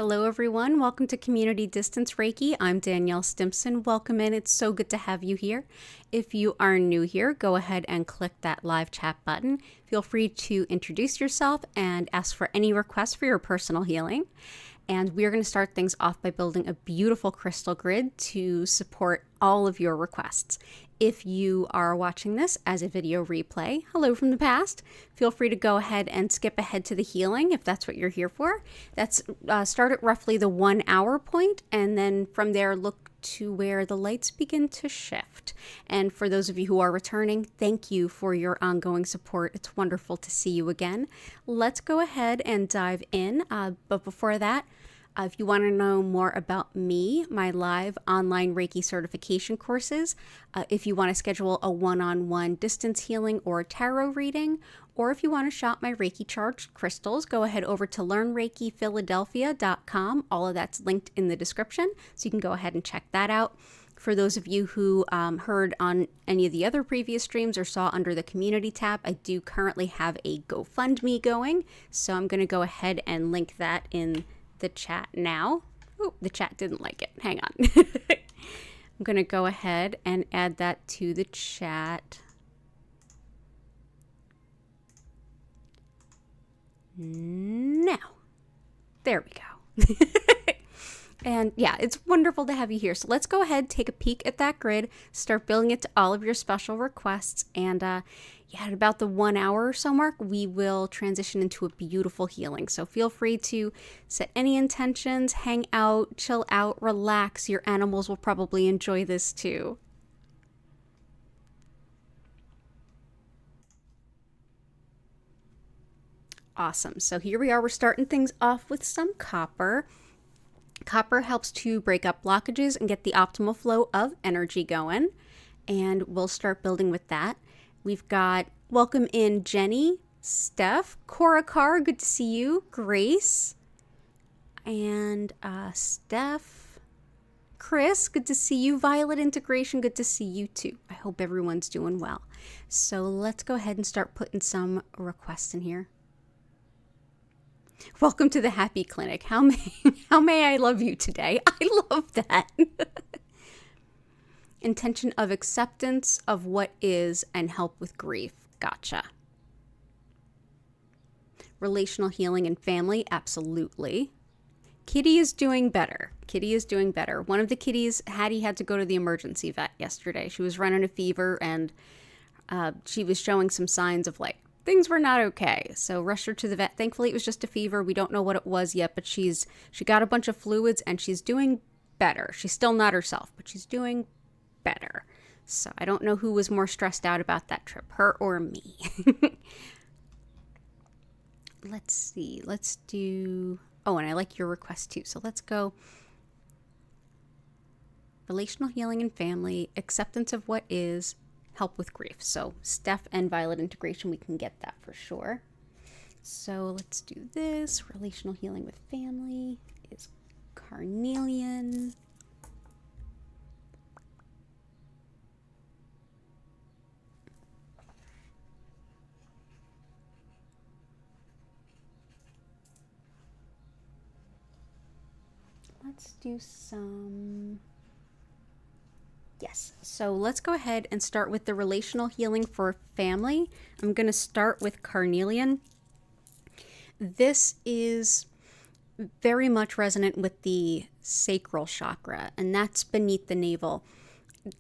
Hello everyone, welcome to Community Distance Reiki. I'm Danielle Stimpson. Welcome in, it's so good to have you here. If you are new here, go ahead and click that live chat button. Feel free to introduce yourself and ask for any requests for your personal healing. And we're going to start things off by building a beautiful crystal grid to support all of your requests. If you are watching this as a video replay, hello from the past, feel free to go ahead and skip ahead to the healing if that's what you're here for. That's start at roughly the 1 hour point, and then from there look to where the lights begin to shift. And for those of you who are returning, thank you for your ongoing support. It's wonderful to see you again. Let's go ahead and dive in. But before that, if you want to know more about me, my live online Reiki certification courses, if you want to schedule a one-on-one distance healing or tarot reading, or if you want to shop my Reiki charged crystals, go ahead over to learnreikiphiladelphia.com. All of that's linked in the description, so you can go ahead and check that out. For those of you who heard on any of the other previous streams or saw under the community tab, I do currently have a GoFundMe going, so I'm going to go ahead and link that in the chat now. Oh, the chat didn't like it. Hang on. I'm going to go ahead and add that to the chat. Now. There we go. And yeah, it's wonderful to have you here. So let's go ahead, take a peek at that grid, start building it to all of your special requests. And yeah, at about the 1 hour or so mark, we will transition into a beautiful healing. So feel free to set any intentions, hang out, chill out, relax. Your animals will probably enjoy this too. Awesome. So here we are. We're starting things off with some copper. Copper helps to break up blockages and get the optimal flow of energy going. And we'll start building with that. We've got welcome in Jenny, Steph, Cora Carr, good to see you, Grace, and Steph, Chris, good to see you, Violet Integration, good to see you too. I hope everyone's doing well. So let's go ahead and start putting some requests in here. Welcome to the Happy Clinic. How may I love you today? I love that. Intention of acceptance of what is and help with grief. Gotcha. Relational healing and family. Absolutely. Kitty is doing better. Kitty is doing better. One of the kitties, Hattie, had to go to the emergency vet yesterday. She was running a fever and she was showing some signs of like, things were not okay. So rushed her to the vet. Thankfully, it was just a fever. We don't know what it was yet, but she got a bunch of fluids and she's doing better. She's still not herself, but she's doing better. So I don't know who was more stressed out about that trip, her or me. Let's see. Let's do... Oh, and I like your request too. So let's go. Relational healing and family, acceptance of what is, help with grief. So Steph and Violet Integration, we can get that for sure. So let's do this. Relational healing with family is carnelian. Let's do some... Yes, so let's go ahead and start with the relational healing for family. I'm going to start with carnelian. This is very much resonant with the sacral chakra, and that's beneath the navel.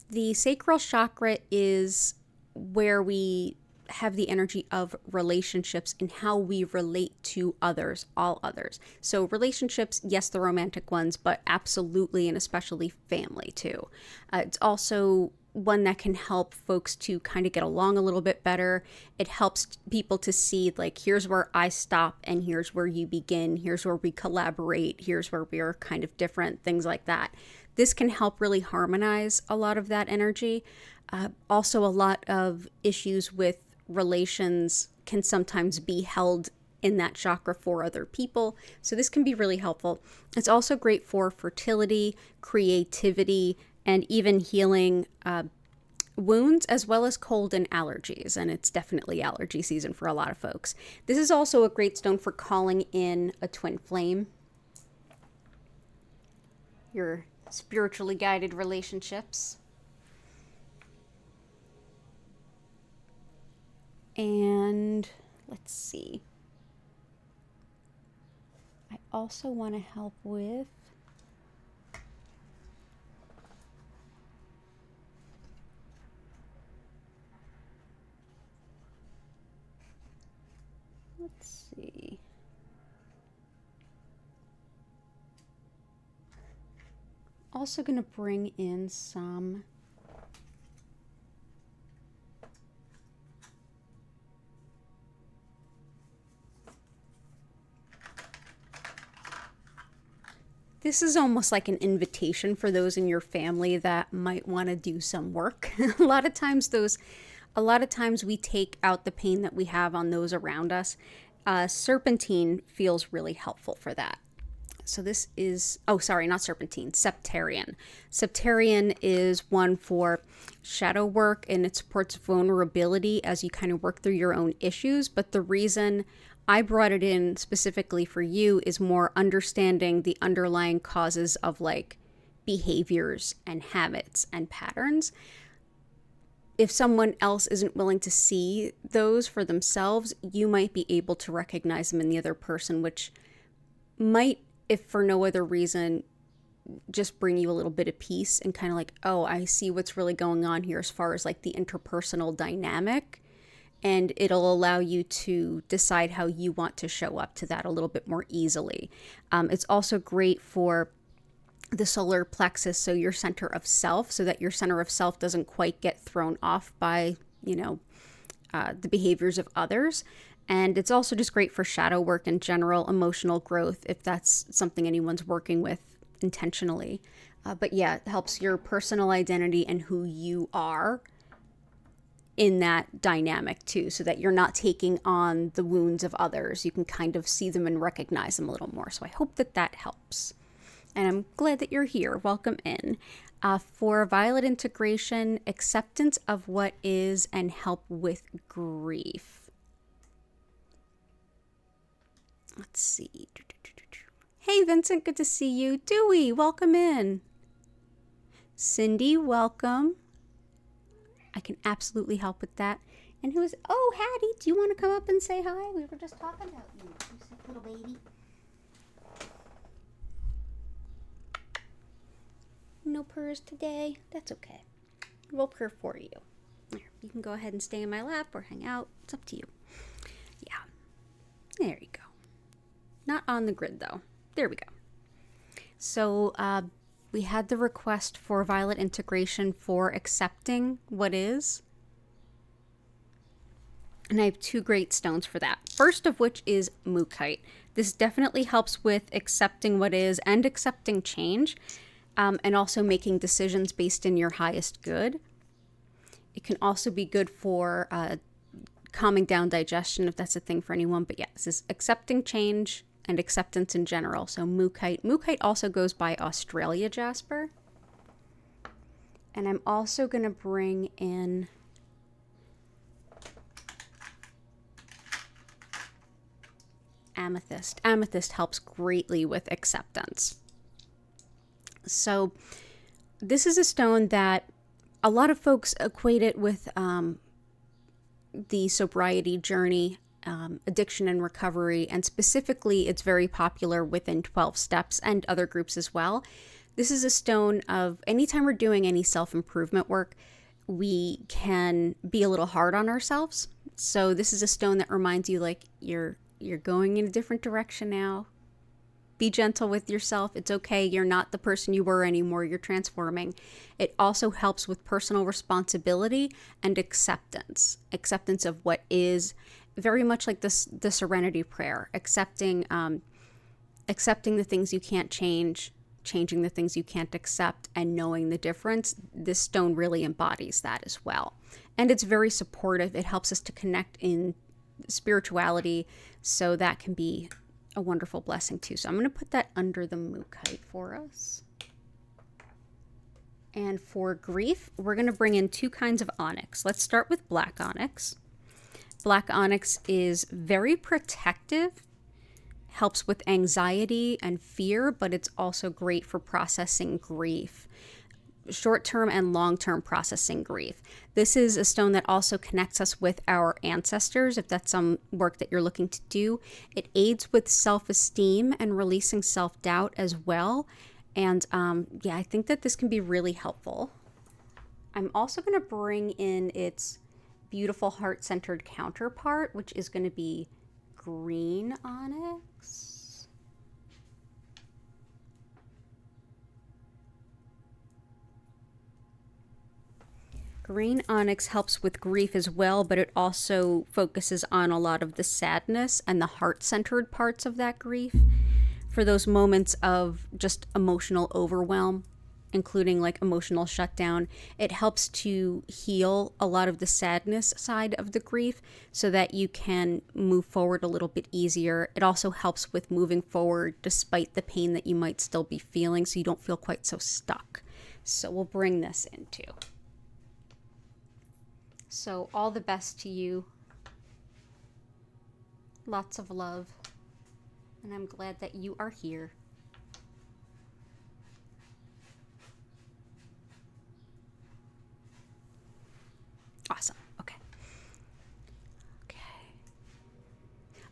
The sacral chakra is where we have the energy of relationships and how we relate to others, all others. So relationships, yes, the romantic ones, but absolutely and especially family too. It's also one that can help folks to kind of get along a little bit better. It helps people to see like, here's where I stop and here's where you begin. Here's where we collaborate. Here's where we're kind of different, things like that. This can help really harmonize a lot of that energy. Also, a lot of issues with relations can sometimes be held in that chakra for other people. So this can be really helpful. It's also great for fertility, creativity, and even healing wounds, as well as cold and allergies. And it's definitely allergy season for a lot of folks. This is also a great stone for calling in a twin flame. your spiritually guided relationships. And let's see. I also want to help with let's see. Also going to bring in some this is almost like an invitation for those in your family that might want to do some work. A lot of times we take out the pain that we have on those around us. Serpentine feels really helpful for that. So this is, oh, sorry, not serpentine, septarian. Septarian is one for shadow work, and it supports vulnerability as you kind of work through your own issues. But the reason I brought it in specifically for you is more understanding the underlying causes of like behaviors and habits and patterns. If someone else isn't willing to see those for themselves, you might be able to recognize them in the other person, which might, if for no other reason, just bring you a little bit of peace and kind of like, oh, I see what's really going on here as far as like the interpersonal dynamic. And it'll allow you to decide how you want to show up to that a little bit more easily. It's also great for the solar plexus, so your center of self, so that your center of self doesn't quite get thrown off by, the behaviors of others. And it's also just great for shadow work and general emotional growth, if that's something anyone's working with intentionally. But yeah, it helps your personal identity and who you are in that dynamic too, so that you're not taking on the wounds of others. You can kind of see them and recognize them a little more. So I hope that helps. And I'm glad that you're here. Welcome in. For violet integration, acceptance of what is and help with grief. Let's see. Hey, Vincent, good to see you. Dewey, welcome in. Cindy, welcome. I can absolutely help with that. And who is, oh, Hattie, do you want to come up and say hi? We were just talking about you. You sick little baby. No purrs today. That's okay. We'll purr for you. There, you can go ahead and stay in my lap or hang out. It's up to you. Yeah. There you go. Not on the grid, though. There we go. So, we had the request for violet integration for accepting what is. And I have two great stones for that. First of which is Mookaite. This definitely helps with accepting what is and accepting change, and also making decisions based in your highest good. It can also be good for calming down digestion, if that's a thing for anyone. But yeah, this is accepting change and acceptance in general. So Mookaite. Mookaite also goes by Australia jasper. And I'm also going to bring in amethyst. Amethyst helps greatly with acceptance. So this is a stone that a lot of folks equate it with the sobriety journey, addiction and recovery, and specifically it's very popular within 12 steps and other groups as well. This is a stone of anytime we're doing any self-improvement work, we can be a little hard on ourselves. So this is a stone that reminds you like you're going in a different direction now. Be gentle with yourself. It's okay. You're not the person you were anymore. You're transforming. It also helps with personal responsibility and acceptance. Acceptance of what is, very much like this, the serenity prayer. Accepting the things you can't change, changing the things you can't accept, and knowing the difference. This stone really embodies that as well. And it's very supportive. It helps us to connect in spirituality, so that can be a wonderful blessing too. So I'm going to put that under the Mookaite for us. And for grief, we're going to bring in two kinds of onyx. Let's start with black onyx. Black onyx is very protective, helps with anxiety and fear, but it's also great for processing grief, short-term and long-term processing grief. This is a stone that also connects us with our ancestors, if that's some work that you're looking to do. It aids with self-esteem and releasing self-doubt as well. And yeah, I think that this can be really helpful. I'm also going to bring in its beautiful heart-centered counterpart, which is going to be green onyx. Green onyx helps with grief as well, but it also focuses on a lot of the sadness and the heart-centered parts of that grief for those moments of just emotional overwhelm, including like emotional shutdown. It helps to heal a lot of the sadness side of the grief so that you can move forward a little bit easier. It also helps with moving forward despite the pain that you might still be feeling, so you don't feel quite so stuck. So we'll bring this in too. So all the best to you. Lots of love. And I'm glad that you are here. Awesome. Okay. Okay.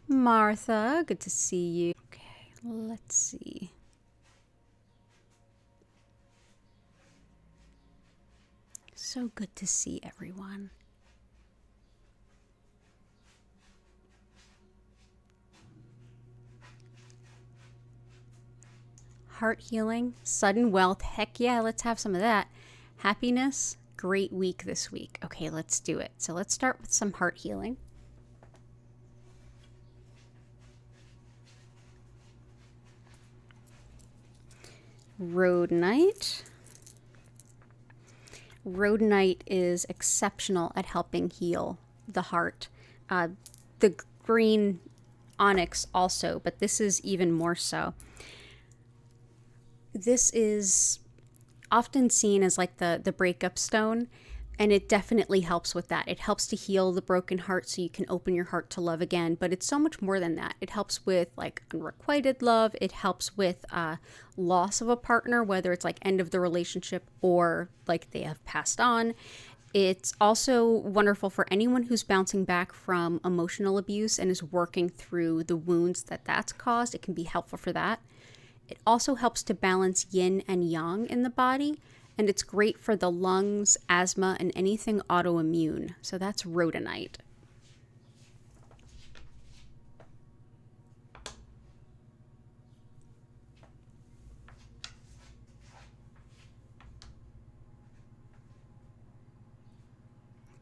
Martha, good to see you. Okay, let's see. So good to see everyone. Heart healing, sudden wealth. Heck yeah, let's have some of that. Happiness, great week this week. Okay, let's do it. So let's start with some heart healing. Rhodonite. Rhodonite is exceptional at helping heal the heart. The green onyx also, but this is even more so. This is often seen as like the breakup stone, and it definitely helps with that. It helps to heal the broken heart so you can open your heart to love again, but it's so much more than that. It helps with like unrequited love. It helps with loss of a partner, whether it's like end of the relationship or like they have passed on. It's also wonderful for anyone who's bouncing back from emotional abuse and is working through the wounds that that's caused. It can be helpful for that. It also helps to balance yin and yang in the body, and it's great for the lungs, asthma, and anything autoimmune. So that's rhodonite.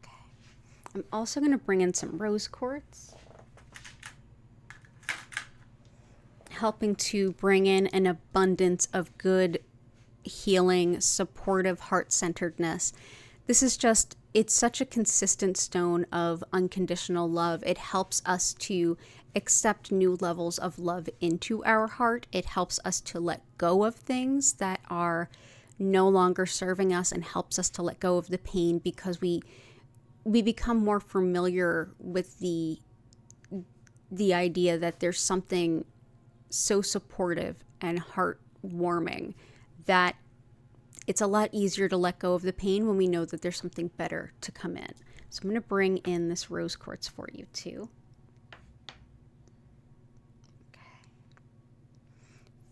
Okay. I'm also going to bring in some rose quartz, helping to bring in an abundance of good, healing, supportive heart-centeredness. This is just, it's such a consistent stone of unconditional love. It helps us to accept new levels of love into our heart. It helps us to let go of things that are no longer serving us and helps us to let go of the pain because we become more familiar with the idea that there's something so supportive and heartwarming that it's a lot easier to let go of the pain when we know that there's something better to come in. So I'm going to bring in this rose quartz for you too. Okay.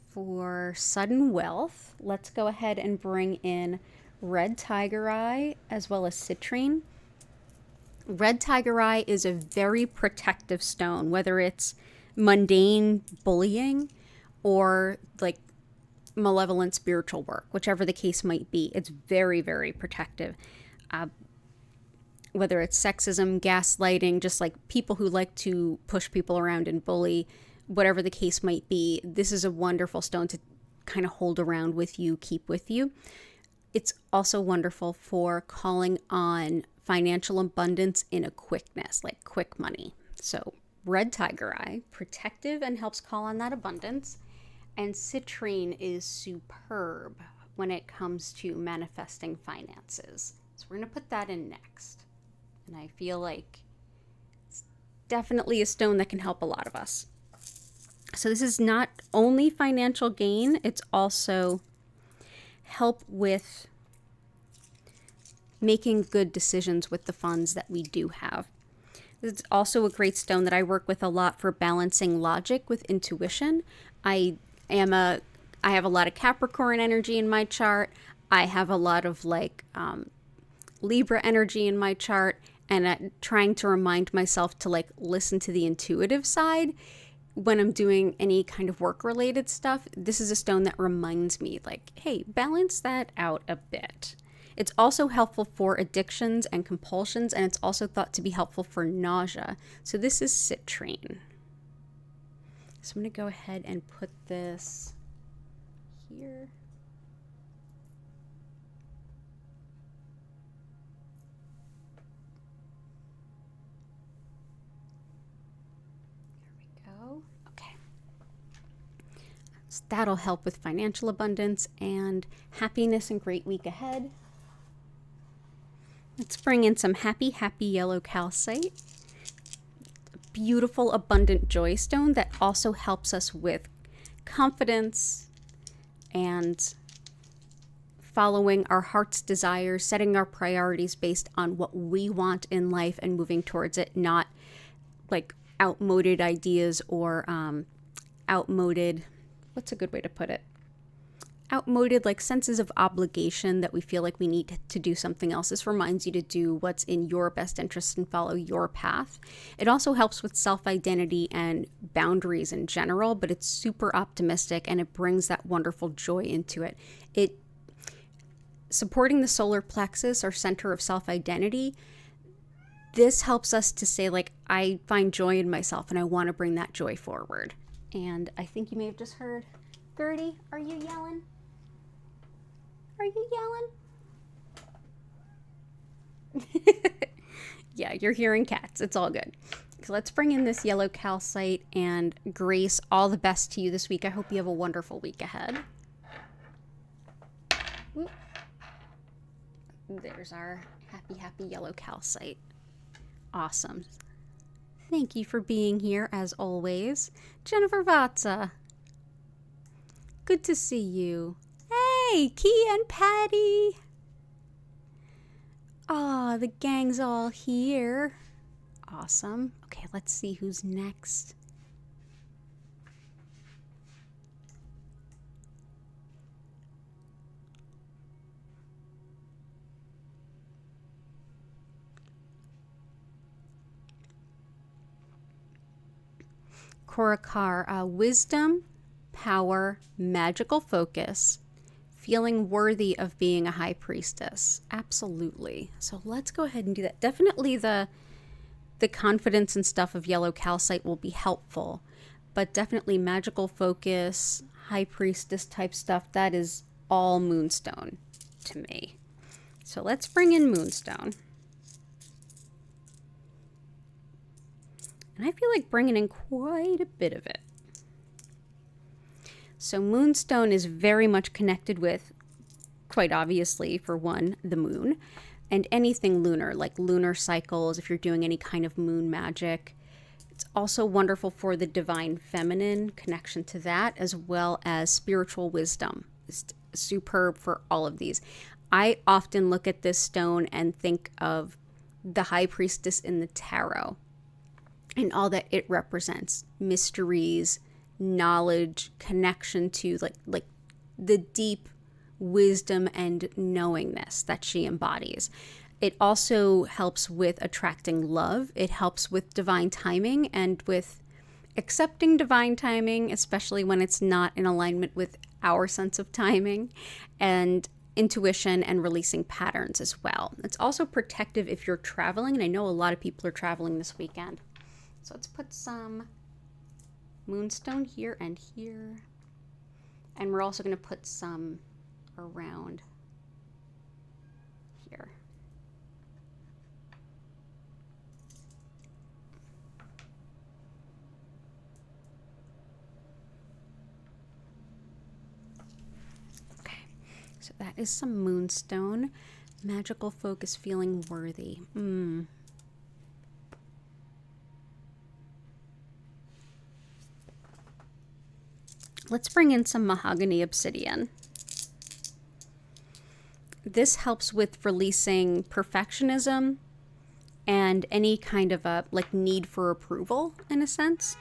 For sudden wealth, let's go ahead and bring in red tiger eye as well as citrine. Red tiger eye is a very protective stone, whether it's mundane bullying or like malevolent spiritual work, whichever the case might be. It's very, very protective. Whether it's sexism, gaslighting, just like people who like to push people around and bully, whatever the case might be, this is a wonderful stone to kind of hold around with you, keep with you. It's also wonderful for calling on financial abundance in a quickness, like quick money. So red tiger eye, protective and helps call on that abundance. And citrine is superb when it comes to manifesting finances. So we're going to put that in next. And I feel like it's definitely a stone that can help a lot of us. So this is not only financial gain, it's also help with making good decisions with the funds that we do have. It's also a great stone that I work with a lot for balancing logic with intuition. I have a lot of Capricorn energy in my chart. I have a lot of Libra energy in my chart, and I'm trying to remind myself to listen to the intuitive side when I'm doing any kind of work related stuff. This is a stone that reminds me hey, balance that out a bit. It's also helpful for addictions and compulsions, and it's also thought to be helpful for nausea. So this is citrine. So I'm going to go ahead and put this here. There we go. Okay. So that'll help with financial abundance and happiness and great week ahead. Let's bring in some happy yellow calcite. Beautiful, abundant joy stone that also helps us with confidence and following our heart's desires, setting our priorities based on what we want in life and moving towards it, not outmoded ideas or outmoded, what's a good way to put it? Outmoded senses of obligation that we feel like we need to do something else. This reminds you to do what's in your best interest and follow your path. It also helps with self-identity and boundaries in general, but it's super optimistic and it brings that wonderful joy into it. It supporting the solar plexus, our center of self-identity. This helps us to say I find joy in myself and I want to bring that joy forward. And I think you may have just heard, Gertie, are you yelling? Are you yelling? Yeah, you're hearing cats. It's all good. So let's bring in this yellow calcite, and Grace, all the best to you this week. I hope you have a wonderful week ahead. There's our happy yellow calcite. Awesome. Thank you for being here as always. Jennifer Vatsa. Good to see you. Hey, Key and Patty. Ah, the gang's all here. Awesome. Okay, let's see who's next. Korakar, wisdom, power, magical focus, feeling worthy of being a high priestess. Absolutely. So let's go ahead and do that. Definitely the confidence and stuff of yellow calcite will be helpful, but definitely magical focus, high priestess type stuff, that is all moonstone to me. So let's bring in moonstone. And I feel like bringing in quite a bit of it. So moonstone is very much connected with, quite obviously, for one, the moon, and anything lunar, like lunar cycles, if you're doing any kind of moon magic. It's also wonderful for the divine feminine connection to that, as well as spiritual wisdom. It's superb for all of these. I often look at this stone and think of the high priestess in the tarot and all that it represents. Mysteries, knowledge, connection to like the deep wisdom and knowingness that she embodies. It also helps with attracting love. It helps with divine timing and with accepting divine timing, especially when it's not in alignment with our sense of timing, and intuition and releasing patterns as well. It's also protective if you're traveling, and I know a lot of people are traveling this weekend. So let's put some moonstone here and here. And we're also going to put some around here. Okay, so that is some moonstone. Magical focus, feeling worthy. Let's bring in some mahogany obsidian. This helps with releasing perfectionism and any kind of a like need for approval in a sense.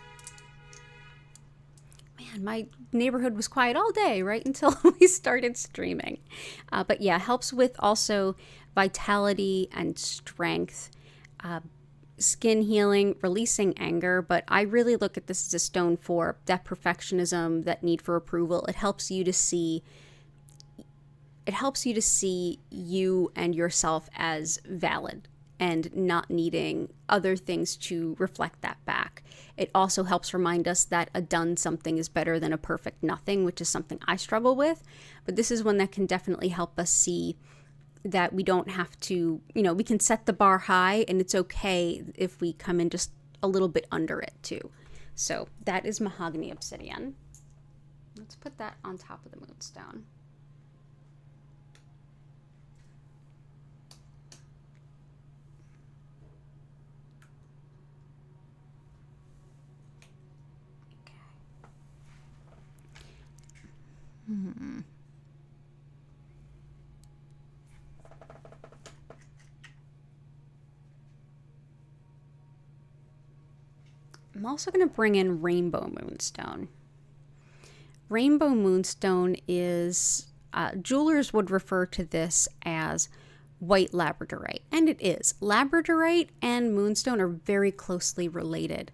Man, my neighborhood was quiet all day right until we started streaming. But yeah, helps with also vitality and strength, skin healing, releasing anger. But I really look at this as a stone for that perfectionism, that need for approval. It helps you to see you and yourself as valid and not needing other things to reflect that back. It also helps remind us that a done something is better than a perfect nothing, which is something I struggle with. But this is one that can definitely help us see that we don't have to, we can set the bar high, and it's okay if we come in just a little bit under it too. So that is mahogany obsidian. Let's put that on top of the moonstone. I'm also going to bring in rainbow moonstone. Rainbow moonstone is, jewelers would refer to this as white labradorite, and it is. Labradorite and moonstone are very closely related.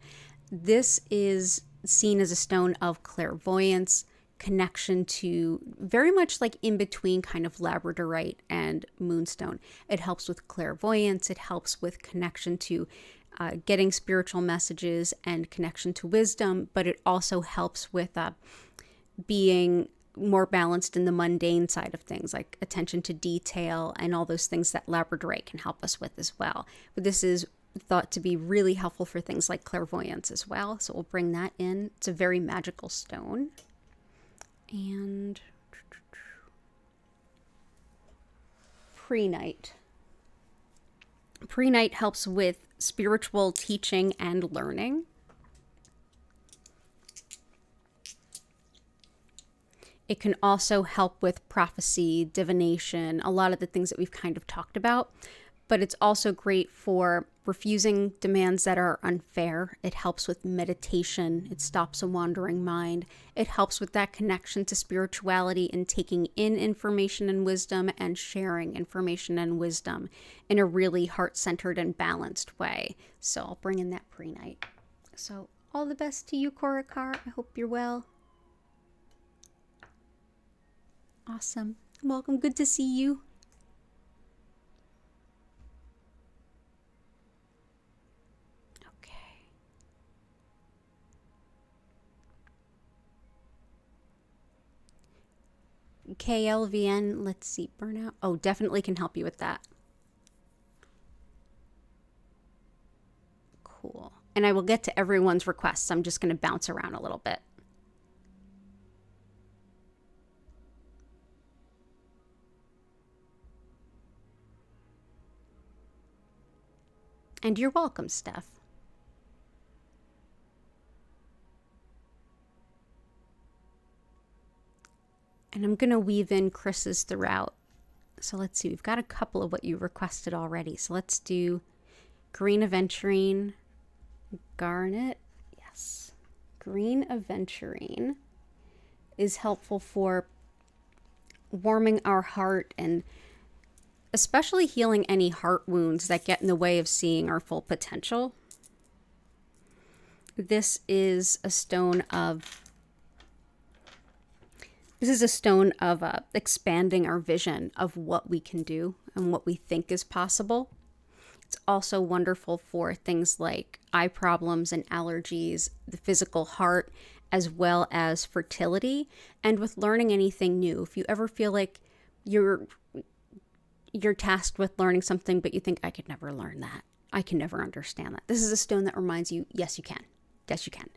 This is seen as a stone of clairvoyance, connection to very much like in between kind of labradorite and moonstone. It helps with clairvoyance. It helps with connection to getting spiritual messages and connection to wisdom, but it also helps with being more balanced in the mundane side of things, like attention to detail and all those things that labradorite can help us with as well. But this is thought to be really helpful for things like clairvoyance as well. So we'll bring that in. It's a very magical stone. And Pyrite. Pyrite helps with spiritual teaching and learning. It can also help with prophecy, divination, a lot of the things that we've kind of talked about. But it's also great for refusing demands that are unfair. It helps with meditation. It stops a wandering mind. It helps with that connection to spirituality and taking in information and wisdom and sharing information and wisdom in a really heart-centered and balanced way. So I'll bring in that Pyrite. So all the best to you, Korakar. I hope you're well. Awesome. Welcome. Good to see you. KLVN, let's see, burnout. Oh, definitely can help you with that. Cool. And I will get to everyone's requests. I'm just going to bounce around a little bit. And you're welcome, Steph. And I'm going to weave in Chris's throughout. So let's see, we've got a couple of what you requested already. So let's do green aventurine, garnet. Yes. Green aventurine is helpful for warming our heart and especially healing any heart wounds that get in the way of seeing our full potential. This is a stone of expanding our vision of what we can do and what we think is possible. It's also wonderful for things like eye problems and allergies, the physical heart, as well as fertility, and with learning anything new. If you ever feel like you're tasked with learning something, but you think, I could never learn that. I can never understand that. This is a stone that reminds you, yes, you can. Yes, you can.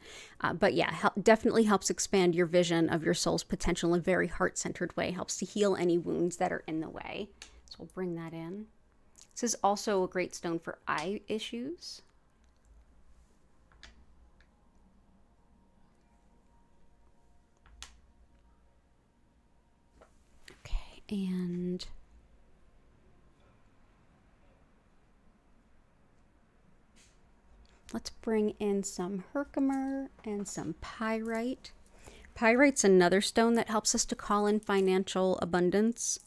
But yeah, definitely helps expand your vision of your soul's potential in a very heart-centered way. Helps to heal any wounds that are in the way. So we'll bring that in. This is also a great stone for eye issues. And let's bring in some Herkimer and some Pyrite. Pyrite's another stone that helps us to call in financial abundance.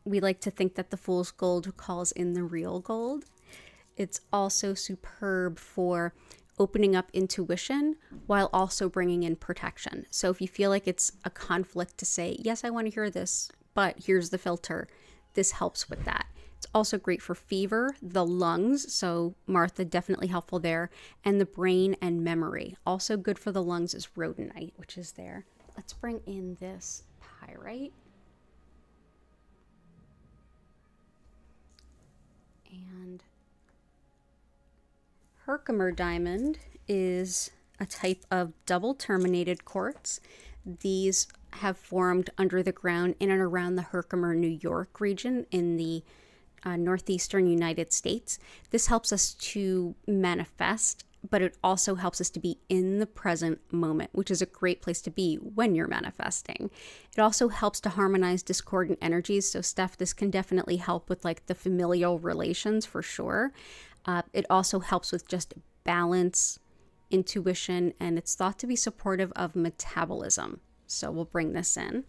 We like to think that the fool's gold calls in the real gold. It's also superb for opening up intuition while also bringing in protection. So if you feel like it's a conflict to say, yes, I want to hear this, but here's the filter, this helps with that. It's also great for fever, the lungs, so Martha, definitely helpful there, and the brain and memory. Also good for the lungs is Rhodonite, which is there. Let's bring in this Pyrite. And Herkimer diamond is a type of double terminated quartz. These have formed under the ground in and around the Herkimer, New York region in the northeastern United States. This helps us to manifest, but it also helps us to be in the present moment, which is a great place to be when you're manifesting. It also helps to harmonize discordant energies. So Steph, this can definitely help with like the familial relations for sure. It also helps with just balance, intuition, and it's thought to be supportive of metabolism. So we'll bring this in.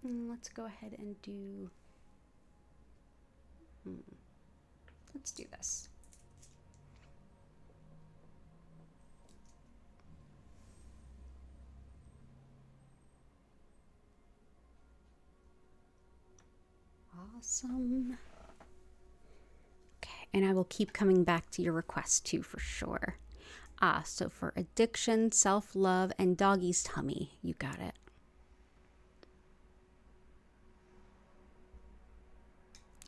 Let's go ahead and do, let's do this. Awesome. Okay, and I will keep coming back to your request too for sure. So for addiction, self-love, and doggy's tummy, you got it.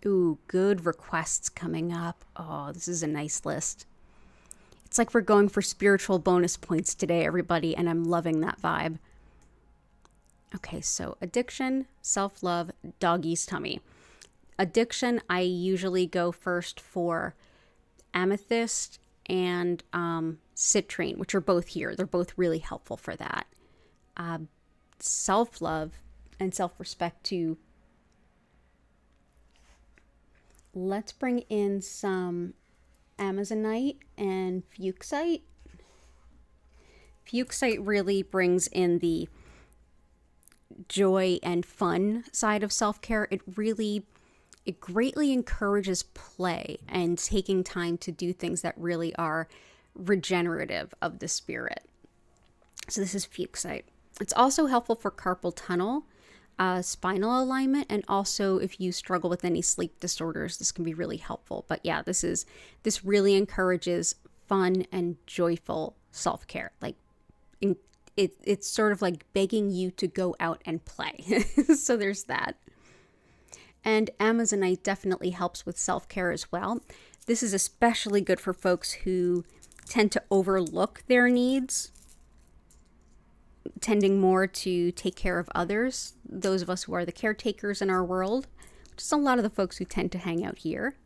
Ooh, good requests coming up. Oh, this is a nice list. It's like we're going for spiritual bonus points today, everybody, and I'm loving that vibe. Okay, so addiction, self-love, doggy's tummy. Addiction, I usually go first for amethyst and citrine, which are both here. They're both really helpful for that. Self-love and self-respect too. Let's bring in some Amazonite and Fuchsite. Fuchsite really brings in the joy and fun side of self-care. It greatly encourages play and taking time to do things that really are regenerative of the spirit. So this is Fuchsite. It's also helpful for carpal tunnel, spinal alignment, and also if you struggle with any sleep disorders, this can be really helpful. But yeah, this really encourages fun and joyful self-care. Like it's sort of like begging you to go out and play. So there's that. And Amazonite definitely helps with self-care as well. This is especially good for folks who tend to overlook their needs, tending more to take care of others, those of us who are the caretakers in our world, which is a lot of the folks who tend to hang out here.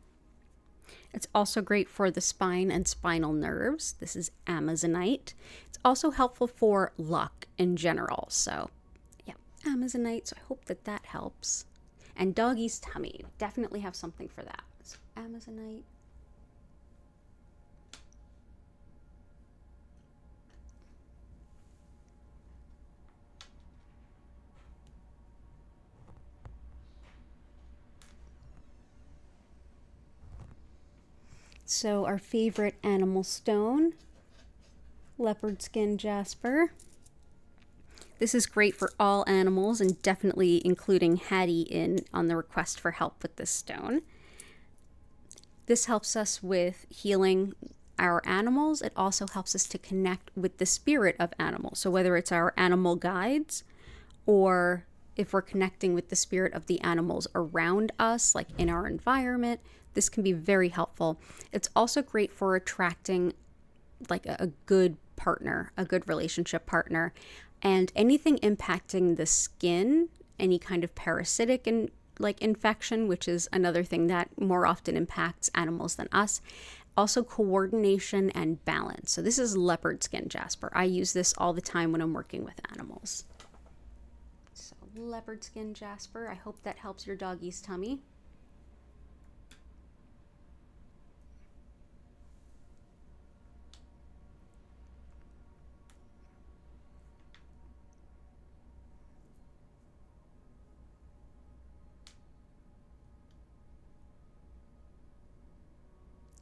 It's also great for the spine and spinal nerves. This is Amazonite. It's also helpful for luck in general. So yeah, Amazonite. So I hope that helps. And doggy's tummy, definitely have something for that. So Amazonite. So our favorite animal stone, leopard skin jasper. This is great for all animals and definitely including Hattie on the request for help with this stone. This helps us with healing our animals. It also helps us to connect with the spirit of animals. So whether it's our animal guides or if we're connecting with the spirit of the animals around us, like in our environment, this can be very helpful. It's also great for attracting like a good partner, a good relationship partner. And anything impacting the skin, any kind of parasitic infection, which is another thing that more often impacts animals than us. Also coordination and balance. So this is leopard skin jasper. I use this all the time when I'm working with animals. leopard skin jasper. I hope that helps your doggy's tummy.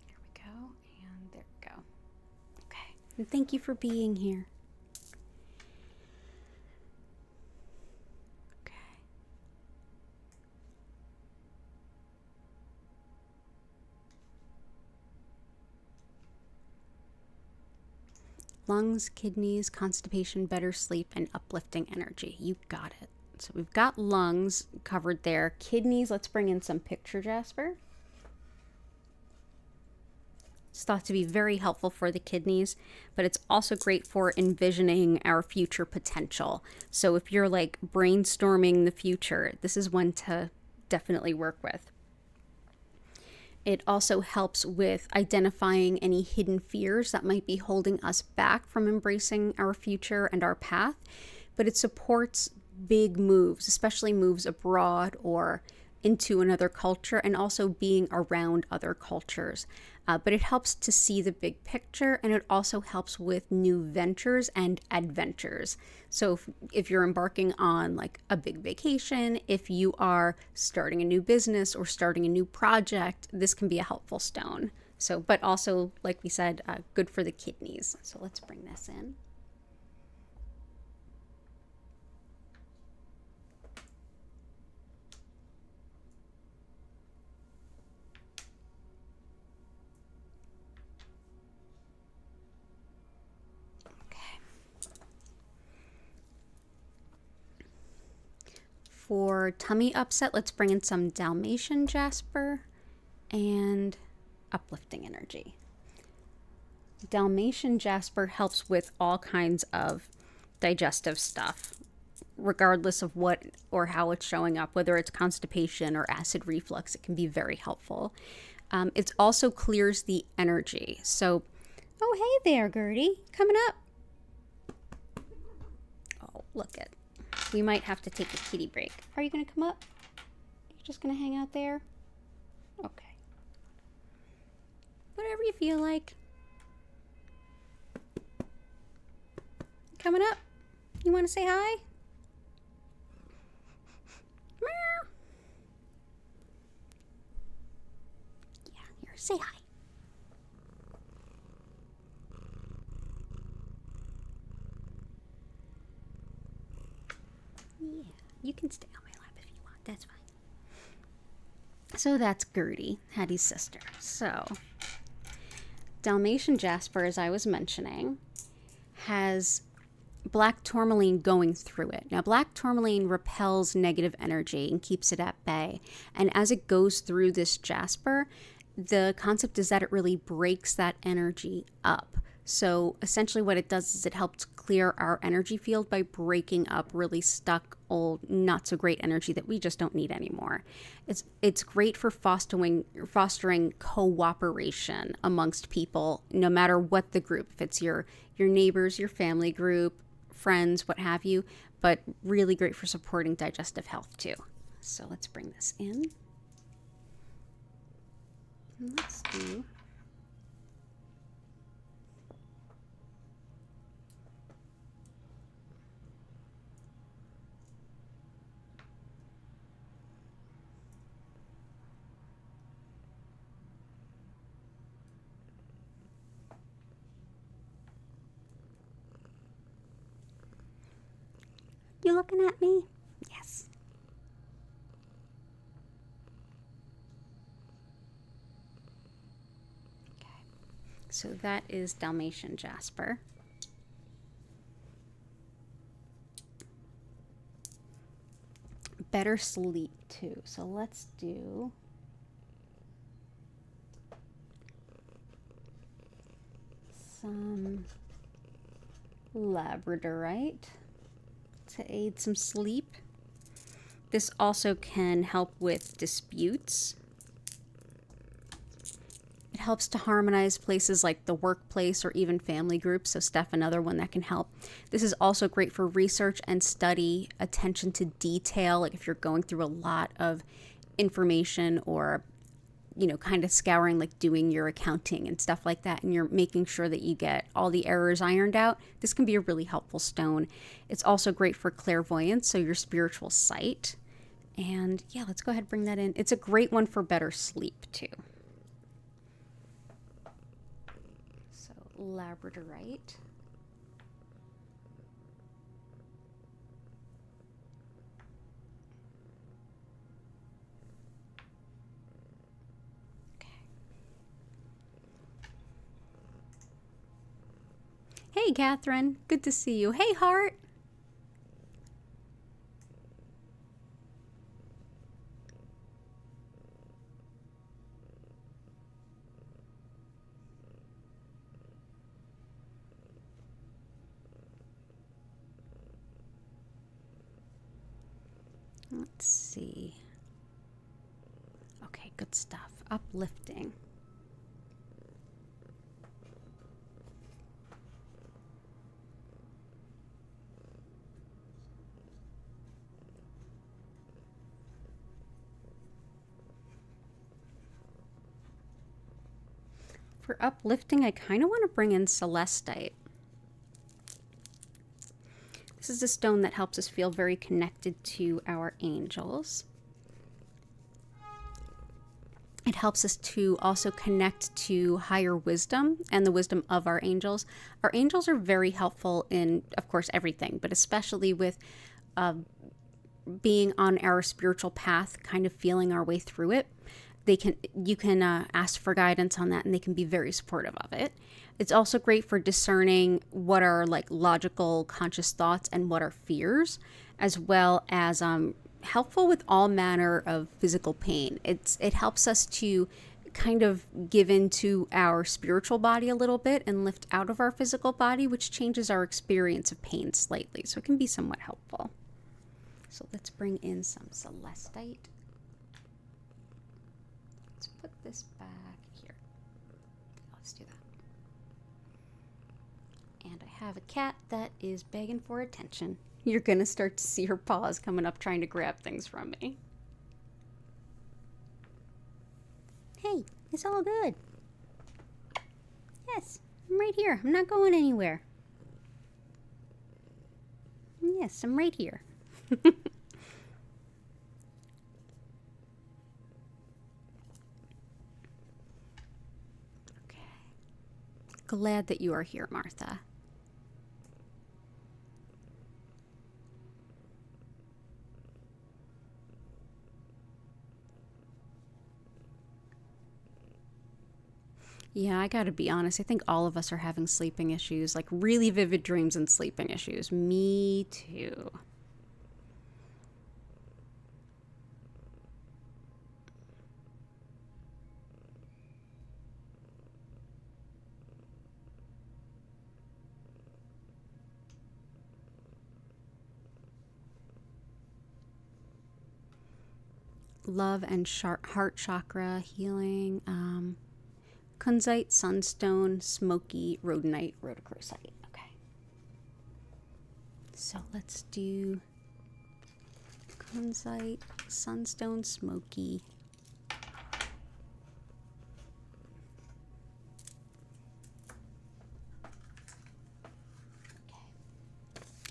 There we go, and there we go. Okay, and thank you for being here. Lungs, kidneys, constipation, better sleep, and uplifting energy. You got it. So we've got lungs covered there. Kidneys, let's bring in some picture jasper. It's thought to be very helpful for the kidneys, but it's also great for envisioning our future potential. So if you're like brainstorming the future, this is one to definitely work with. It also helps with identifying any hidden fears that might be holding us back from embracing our future and our path. But it supports big moves, especially moves abroad or into another culture, and also being around other cultures. But it helps to see the big picture, and it also helps with new ventures and adventures. So if you're embarking on like a big vacation, if you are starting a new business or starting a new project, this can be a helpful stone. So, but also, like we said, good for the kidneys. So let's bring this in. For tummy upset, let's bring in some Dalmatian jasper and uplifting energy. Dalmatian jasper helps with all kinds of digestive stuff, regardless of what or how it's showing up, whether it's constipation or acid reflux. It can be very helpful. It also clears the energy. So, oh, hey there, Gertie. Coming up. Oh, look at. We might have to take a kitty break. Are you going to come up? You're just going to hang out there? Okay. Whatever you feel like. Coming up? You want to say hi? Meow. Yeah, here, say hi. Yeah, you can stay on my lap if you want. That's fine. So that's Gertie, Hattie's sister. So Dalmatian jasper, as I was mentioning, has black tourmaline going through it. Now, black tourmaline repels negative energy and keeps it at bay. And as it goes through this jasper, the concept is that it really breaks that energy up. So essentially what it does is it helps clear our energy field by breaking up really stuck, old, not so great energy that we just don't need anymore. It's great for fostering cooperation amongst people, no matter what the group, if it's your neighbors, your family group, friends, what have you, but really great for supporting digestive health too. So let's bring this in. And let's do You looking at me? Yes. Okay. So that is Dalmatian jasper. Better sleep too. So let's do some labradorite to aid some sleep. This also can help with disputes. It helps to harmonize places like the workplace or even family groups. So Steph, another one that can help. This is also great for research and study, attention to detail. Like if you're going through a lot of information or, you know, kind of scouring, like doing your accounting and stuff like that, and you're making sure that you get all the errors ironed out, this can be a really helpful stone. It's also great for clairvoyance, so your spiritual sight. And yeah, let's go ahead and bring that in. It's a great one for better sleep too. So labradorite. Hey, Catherine. Good to see you. Hey, Heart. Let's see. Okay, good stuff. Uplifting. For uplifting, I kind of want to bring in celestite. This is a stone that helps us feel very connected to our angels. It helps us to also connect to higher wisdom and the wisdom of our angels. Our angels are very helpful in, of course, everything, but especially with being on our spiritual path, kind of feeling our way through it. You can ask for guidance on that, and they can be very supportive of it. It's also great for discerning what are like logical, conscious thoughts and what are fears, as well as helpful with all manner of physical pain. It helps us to kind of give into our spiritual body a little bit and lift out of our physical body, which changes our experience of pain slightly. So it can be somewhat helpful. So let's bring in some celestite. Let's put this back here. Let's do that. And I have a cat that is begging for attention. You're going to start to see her paws coming up trying to grab things from me. Hey, it's all good. Yes, I'm right here. I'm not going anywhere. Yes, I'm right here. Okay. Glad that you are here, Martha. Yeah, I gotta be honest. I think all of us are having sleeping issues, like really vivid dreams and sleeping issues. Me too. Love and heart chakra healing. Kunzite, sunstone, smoky, rhodonite, rhodochrosite. Okay. So let's do kunzite, sunstone, smoky. Okay.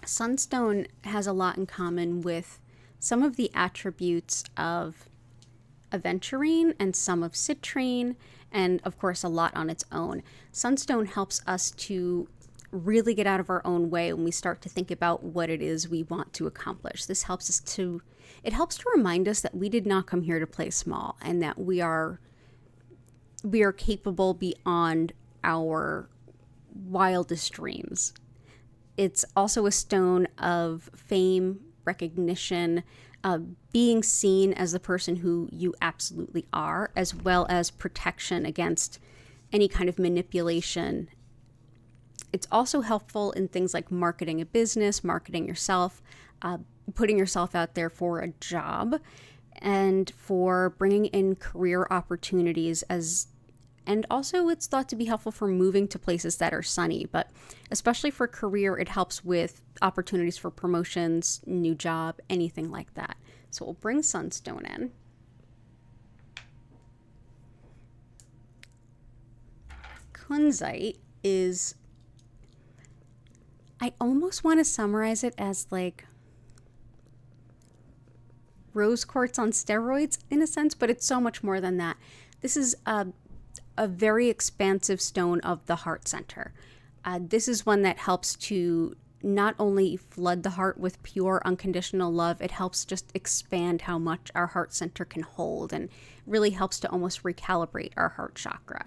Sunstone has a lot in common with some of the attributes of aventurine and some of citrine, and of course a lot on its own. Sunstone helps us to really get out of our own way when we start to think about what it is we want to accomplish. This helps us to, it helps to remind us that we did not come here to play small, and that we are capable beyond our wildest dreams. It's also a stone of fame, recognition, being seen as the person who you absolutely are, as well as protection against any kind of manipulation. It's also helpful in things like marketing a business, marketing yourself, putting yourself out there for a job, and for bringing in career opportunities, as And also it's thought to be helpful for moving to places that are sunny, but especially for career, it helps with opportunities for promotions, new job, anything like that. So we'll bring sunstone in. Kunzite is, I almost want to summarize it as like rose quartz on steroids in a sense, but it's so much more than that. This is a very expansive stone of the heart center. This is one that helps to not only flood the heart with pure unconditional love, it helps just expand how much our heart center can hold and really helps to almost recalibrate our heart chakra.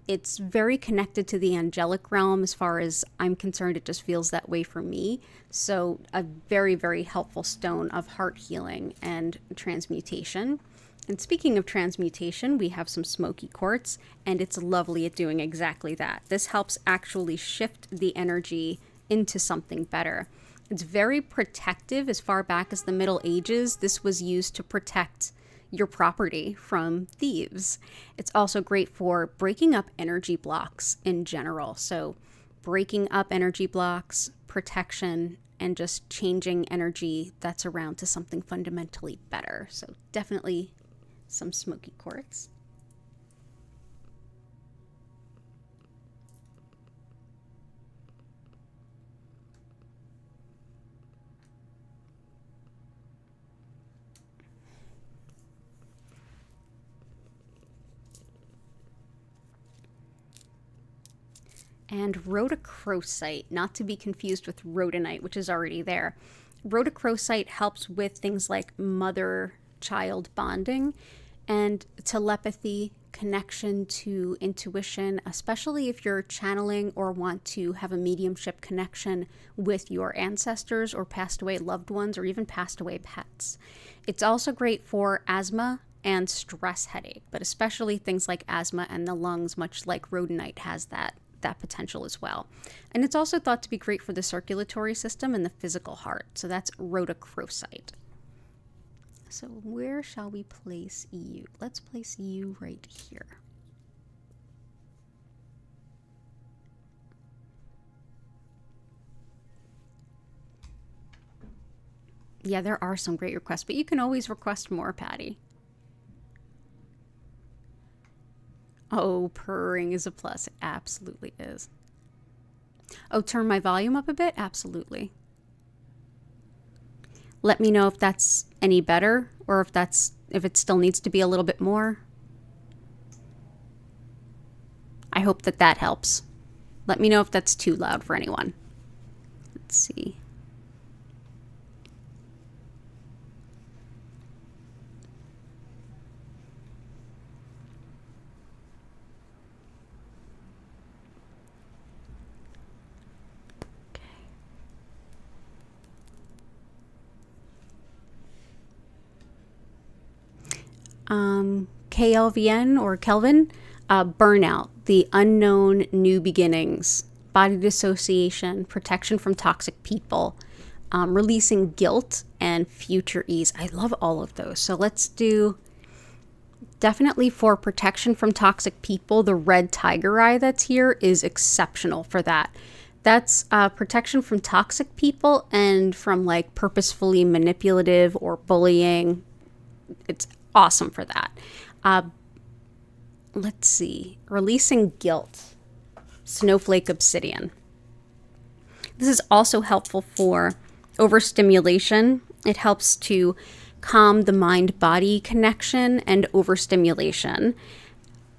It's very connected to the angelic realm. As far as I'm concerned, it just feels that way for me. So a very, very helpful stone of heart healing and transmutation. And speaking of transmutation, we have some smoky quartz, and it's lovely at doing exactly that. This helps actually shift the energy into something better. It's very protective. As far back as the Middle Ages, this was used to protect your property from thieves. It's also great for breaking up energy blocks in general. So breaking up energy blocks, protection, and just changing energy that's around to something fundamentally better. So definitely some smoky quartz. And Rhodochrosite, not to be confused with Rhodonite, which is already there. Rhodochrosite helps with things like mother-child bonding and telepathy, connection to intuition, especially if you're channeling or want to have a mediumship connection with your ancestors or passed away loved ones or even passed away pets. It's also great for asthma and stress headache, but especially things like asthma and the lungs, much like Rhodonite has that potential as well. And it's also thought to be great for the circulatory system and the physical heart. So that's Rhodochrosite. So where shall we place you? Let's place you right here. Yeah, there are some great requests, but you can always request more, Patty. Oh, purring is a plus. It absolutely is. Oh, turn my volume up a bit? Absolutely. Let me know if that's any better or if it still needs to be a little bit more. I hope that helps. Let me know if that's too loud for anyone. Let's see. KLVN or Kelvin, burnout, the unknown new beginnings, body dissociation, protection from toxic people, releasing guilt, and future ease. I love all of those. So let's do definitely for protection from toxic people. The red tiger eye that's here is exceptional for that. That's protection from toxic people and from like purposefully manipulative or bullying. It's awesome for that. Let's see. Releasing guilt. Snowflake obsidian. This is also helpful for overstimulation. It helps to calm the mind-body connection and overstimulation,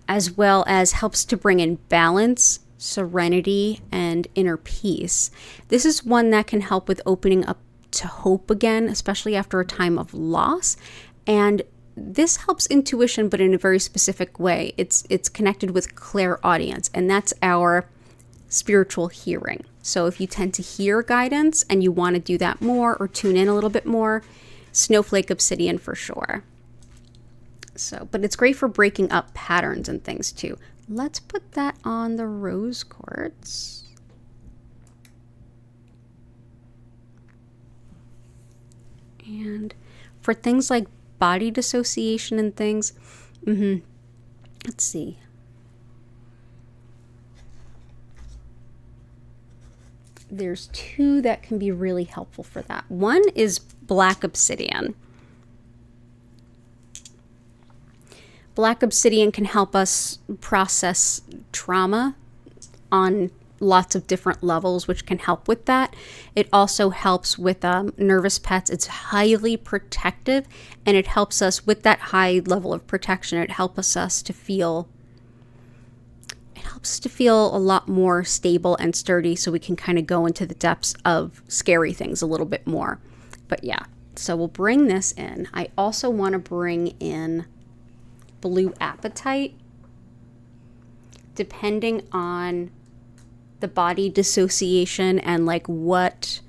as well as helps to bring in balance, serenity, and inner peace. This is one that can help with opening up to hope again, especially after a time of loss. And this helps intuition, but in a very specific way. It's connected with clairaudience, and that's our spiritual hearing. So if you tend to hear guidance and you want to do that more or tune in a little bit more, snowflake obsidian for sure. So, but it's great for breaking up patterns and things too. Let's put that on the rose quartz. And for things like body dissociation and things, let's see. there's two that can be really helpful for that. One is black obsidian. Black obsidian can help us process trauma on lots of different levels, which can help with that. It also helps with nervous pets. It's highly protective, and it helps us with that high level of protection. It helps us to feel a lot more stable and sturdy, so we can kind of go into the depths of scary things a little bit more. But yeah, so we'll bring this in. I also want to bring in blue apatite. Depending on the body dissociation and like what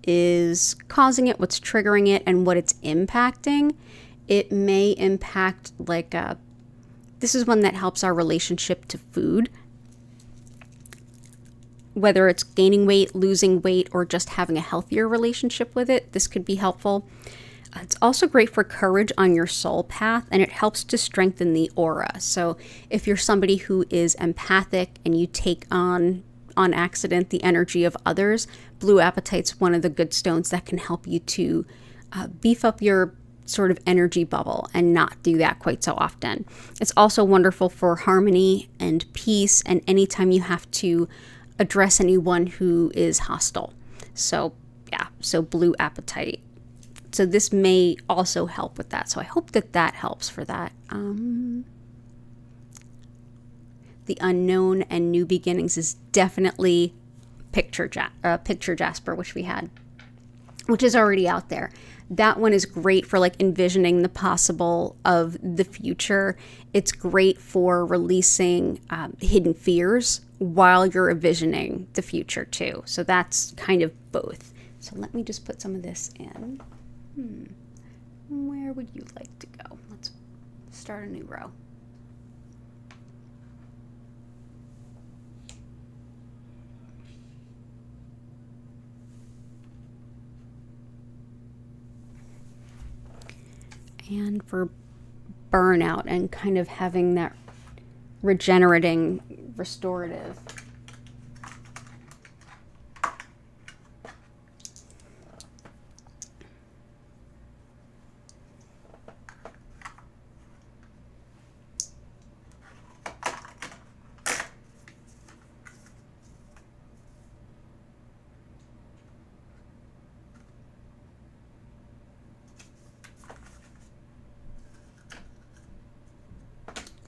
is causing it, what's triggering it, and what it's impacting, it may impact like this is one that helps our relationship to food, whether it's gaining weight, losing weight, or just having a healthier relationship with it. This could be helpful. It's also great for courage on your soul path, and it helps to strengthen the aura. So if you're somebody who is empathic and you take on accident the energy of others, blue apatite's one of the good stones that can help you to beef up your sort of energy bubble and not do that quite so often. It's also wonderful for harmony and peace, and anytime you have to address anyone who is hostile. So yeah, so blue apatite. So this may also help with that. So I hope that that helps for that. The unknown and new beginnings is definitely picture jasper, which we had, which is already out there. That one is great for like envisioning the possible of the future. It's great for releasing hidden fears while you're envisioning the future too. So that's kind of both. So let me just put some of this in. Where would you like to go? Let's start a new row. And for burnout and kind of having that regenerating, restorative.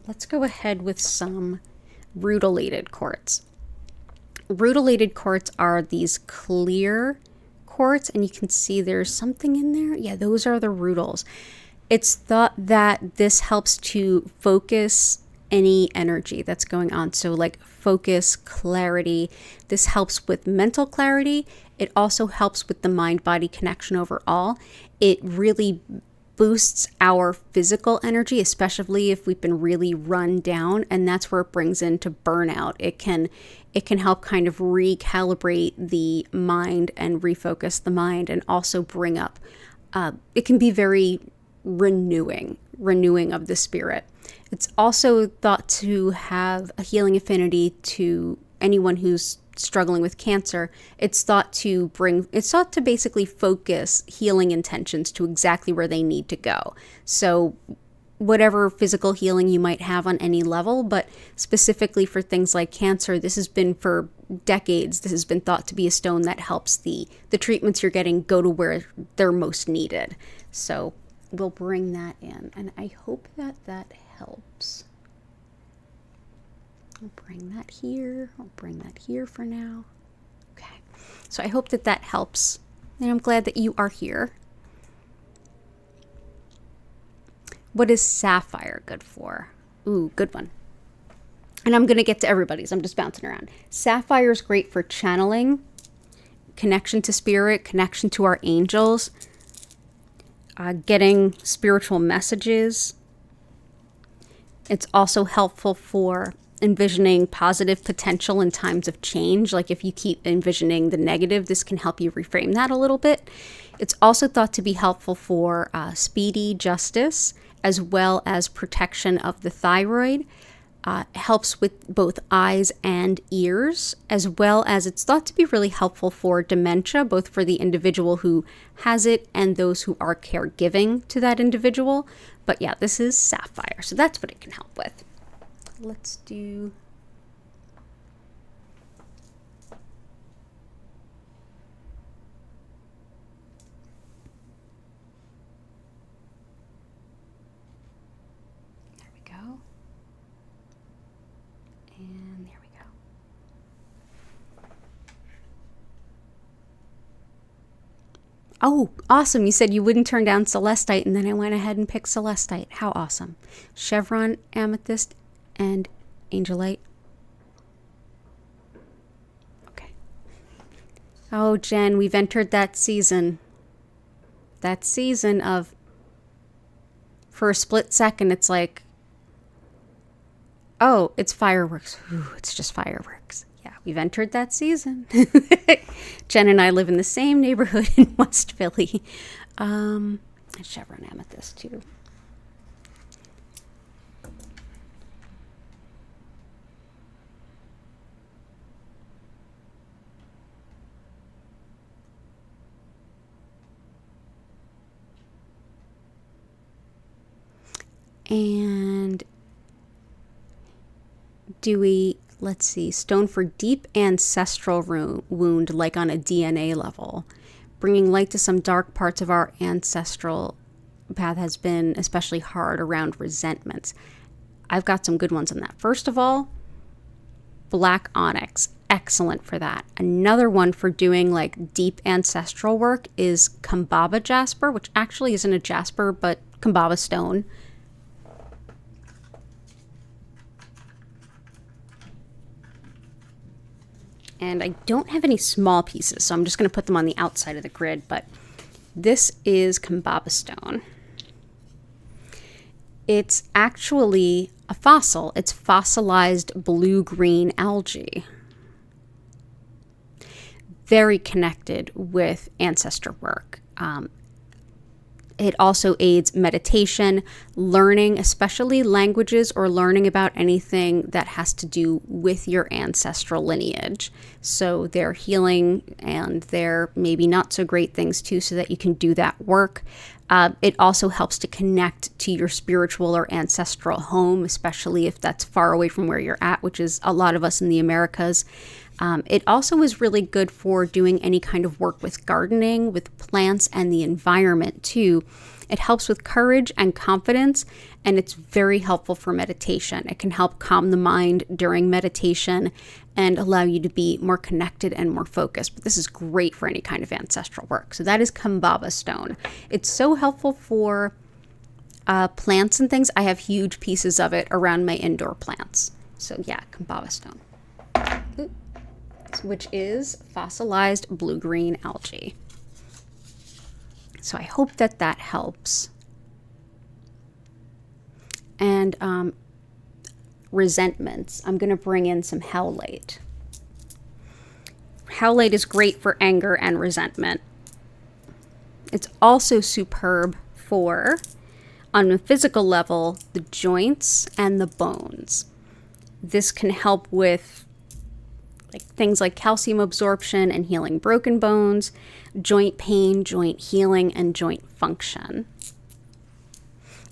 Let's go ahead with some rutilated quartz. Rutilated quartz are these clear quartz, and you can see there's something in there. Yeah, those are the rutils. It's thought that this helps to focus any energy that's going on. So like focus, clarity. This helps with mental clarity. It also helps with the mind-body connection overall. It really boosts our physical energy, especially if we've been really run down, and that's where it brings into burnout. It can help kind of recalibrate the mind and refocus the mind, and also bring up it can be very renewing of the spirit. It's also thought to have a healing affinity to anyone who's struggling with cancer. It's thought to basically focus healing intentions to exactly where they need to go. So whatever physical healing you might have on any level, but specifically for things like cancer, this has been for decades. This has been thought to be a stone that helps the treatments you're getting go to where they're most needed. So we'll bring that in, and I hope that that helps. I'll bring that here. I'll bring that here for now. Okay. So I hope that that helps. And I'm glad that you are here. What is sapphire good for? Ooh, good one. And I'm going to get to everybody's. I'm just bouncing around. Sapphire is great for channeling, connection to spirit, connection to our angels, getting spiritual messages. It's also helpful for envisioning positive potential in times of change. Like if you keep envisioning the negative, this can help you reframe that a little bit. It's also thought to be helpful for speedy justice, as well as protection of the thyroid. helps with both eyes and ears, as well as it's thought to be really helpful for dementia, both for the individual who has it and those who are caregiving to that individual. But yeah, this is sapphire, so that's what it can help with. Let's do... There we go. And there we go. Oh, awesome. You said you wouldn't turn down celestite, and then I went ahead and picked celestite. How awesome. Chevron, amethyst, and angelite. Okay. Oh, Jen, we've entered that season. That season of, for a split second, it's like, oh, it's fireworks. Ooh, it's just fireworks. Yeah, we've entered that season. Jen and I live in the same neighborhood in West Philly. Chevron amethyst too. And do we, let's see, stone for deep ancestral wound, like on a DNA level. Bringing light to some dark parts of our ancestral path has been especially hard around resentments. I've got some good ones on that. First of all, black onyx. Excellent for that. Another one for doing like deep ancestral work is Kambaba jasper, which actually isn't a jasper, but Kambaba stone. And I don't have any small pieces, so I'm just going to put them on the outside of the grid, but this is Kambaba stone. It's actually a fossil. It's fossilized blue-green algae. Very connected with ancestor work. It also aids meditation, learning, especially languages or learning about anything that has to do with your ancestral lineage. So they're healing and they're maybe not so great things too, so that you can do that work. It also helps to connect to your spiritual or ancestral home, especially if that's far away from where you're at, which is a lot of us in the Americas. It also is really good for doing any kind of work with gardening, with plants, and the environment too. It helps with courage and confidence, and it's very helpful for meditation. It can help calm the mind during meditation and allow you to be more connected and more focused. But this is great for any kind of ancestral work. So that is Kambaba stone. It's so helpful for plants and things. I have huge pieces of it around my indoor plants. So yeah, Kambaba stone. Ooh. Which is fossilized blue-green algae. So I hope that that helps. And resentments. I'm going to bring in some howlite. Howlite is great for anger and resentment. It's also superb for, on a physical level, the joints and the bones. This can help with things like calcium absorption and healing broken bones, joint pain, joint healing, and joint function.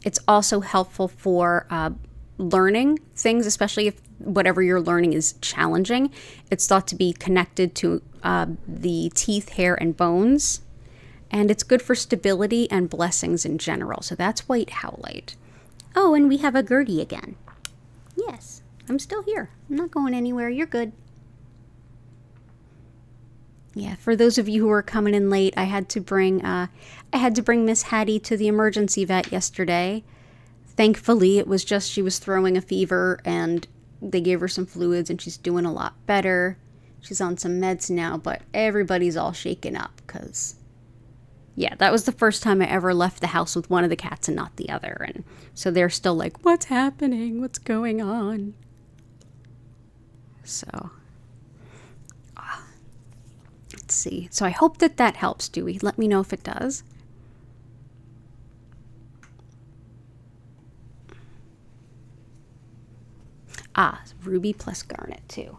It's also helpful for learning things, especially if whatever you're learning is challenging. It's thought to be connected to the teeth, hair, and bones. And it's good for stability and blessings in general. So that's white howlite. Oh, and we have a Gertie again. Yes, I'm still here. I'm not going anywhere. You're good. Yeah, for those of you who are coming in late, I had to bring Miss Hattie to the emergency vet yesterday. Thankfully, it was just she was throwing a fever and they gave her some fluids and she's doing a lot better. She's on some meds now, but everybody's all shaken up because, yeah, that was the first time I ever left the house with one of the cats and not the other. And so they're still like, what's happening? What's going on? So... let's see. So I hope that that helps, Dewey. Let me know if it does. ruby plus garnet too.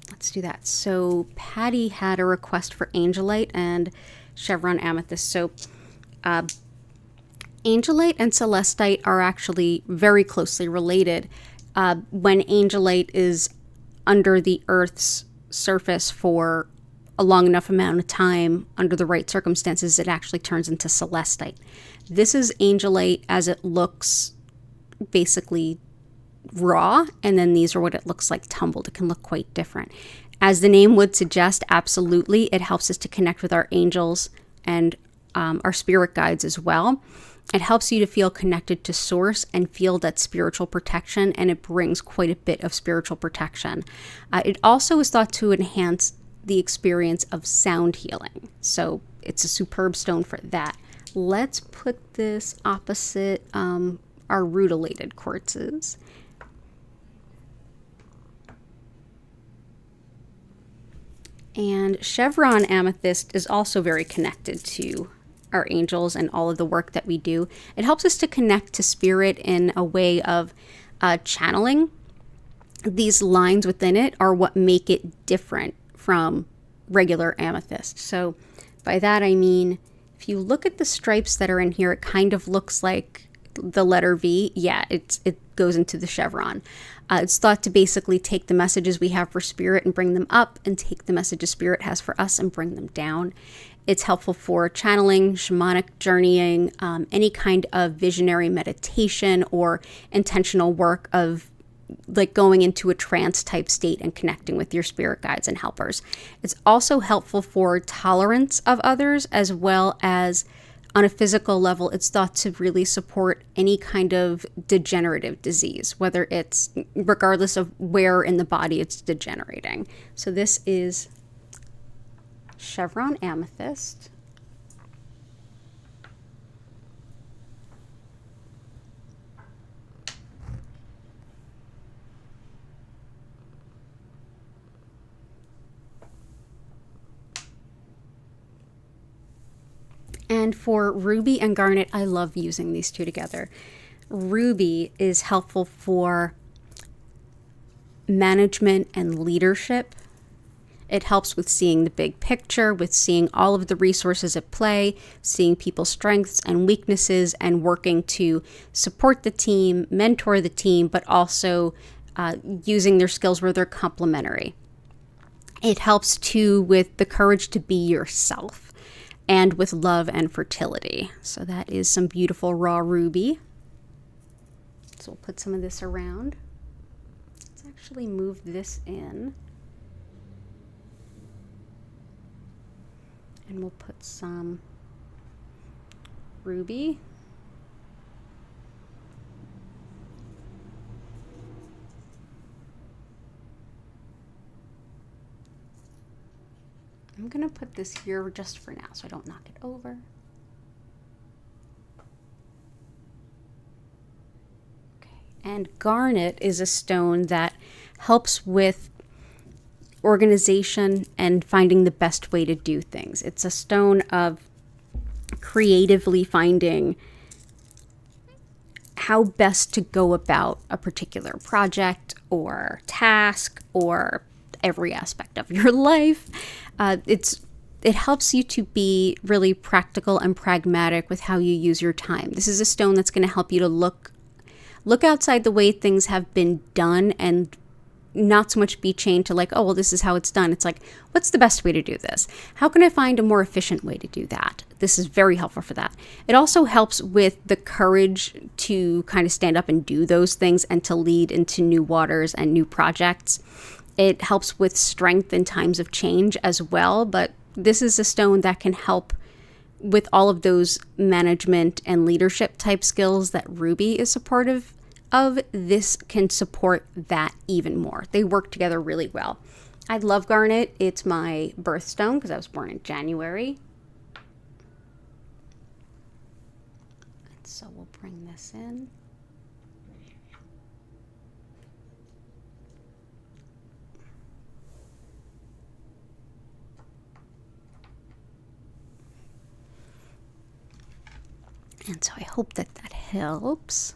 Let's do that. So Patty had a request for angelite and chevron amethyst. So angelite and celestite are actually very closely related. When angelite is under the Earth's surface for a long enough amount of time, under the right circumstances, it actually turns into celestite. This is angelite as it looks basically raw, and then these are what it looks like tumbled. It can look quite different. As the name would suggest, absolutely, it helps us to connect with our angels and our spirit guides as well. It helps you to feel connected to source and feel that spiritual protection, and it brings quite a bit of spiritual protection. It also is thought to enhance the experience of sound healing. So it's a superb stone for that. Let's put this opposite our rutilated quartzes. And chevron amethyst is also very connected to our angels and all of the work that we do. It helps us to connect to spirit in a way of channeling. These lines within it are what make it different from regular amethyst. So by that I mean, if you look at the stripes that are in here, it kind of looks like the letter V. Yeah, it goes into the chevron. It's thought to basically take the messages we have for spirit and bring them up, and take the messages spirit has for us and bring them down. It's helpful for channeling, shamanic journeying, any kind of visionary meditation or intentional work of like going into a trance type state and connecting with your spirit guides and helpers. It's also helpful for tolerance of others, as well as on a physical level. It's thought to really support any kind of degenerative disease, whether it's regardless of where in the body it's degenerating. So this is chevron amethyst. And for ruby and garnet, I love using these two together. Ruby is helpful for management and leadership. It helps with seeing the big picture, with seeing all of the resources at play, seeing people's strengths and weaknesses, and working to support the team, mentor the team, but also using their skills where they're complementary. It helps too with the courage to be yourself, and with love and fertility. So that is some beautiful raw ruby. So we'll put some of this around. Let's actually move this in. And we'll put some ruby. I'm going to put this here just for now so I don't knock it over. Okay. And garnet is a stone that helps with organization and finding the best way to do things. It's a stone of creatively finding how best to go about a particular project or task or every aspect of your life. It helps you to be really practical and pragmatic with how you use your time. This is a stone that's going to help you to look outside the way things have been done, and not so much be chained to like, oh, well, this is how it's done. It's like, what's the best way to do this? How can I find a more efficient way to do that? This is very helpful for that. It also helps with the courage to kind of stand up and do those things and to lead into new waters and new projects. It helps with strength in times of change as well, but this is a stone that can help with all of those management and leadership type skills that ruby is supportive of. This can support that even more. They work together really well. I love garnet. It's my birthstone because I was born in January. And so we'll bring this in. And so I hope that helps.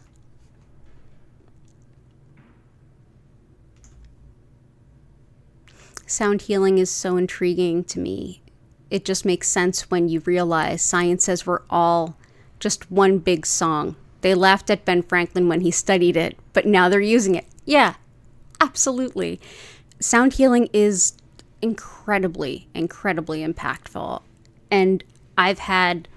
Sound healing is so intriguing to me. It just makes sense when you realize science says we're all just one big song. They laughed at Ben Franklin when he studied it, but now they're using it. Yeah, absolutely. Sound healing is incredibly, incredibly impactful. And I've had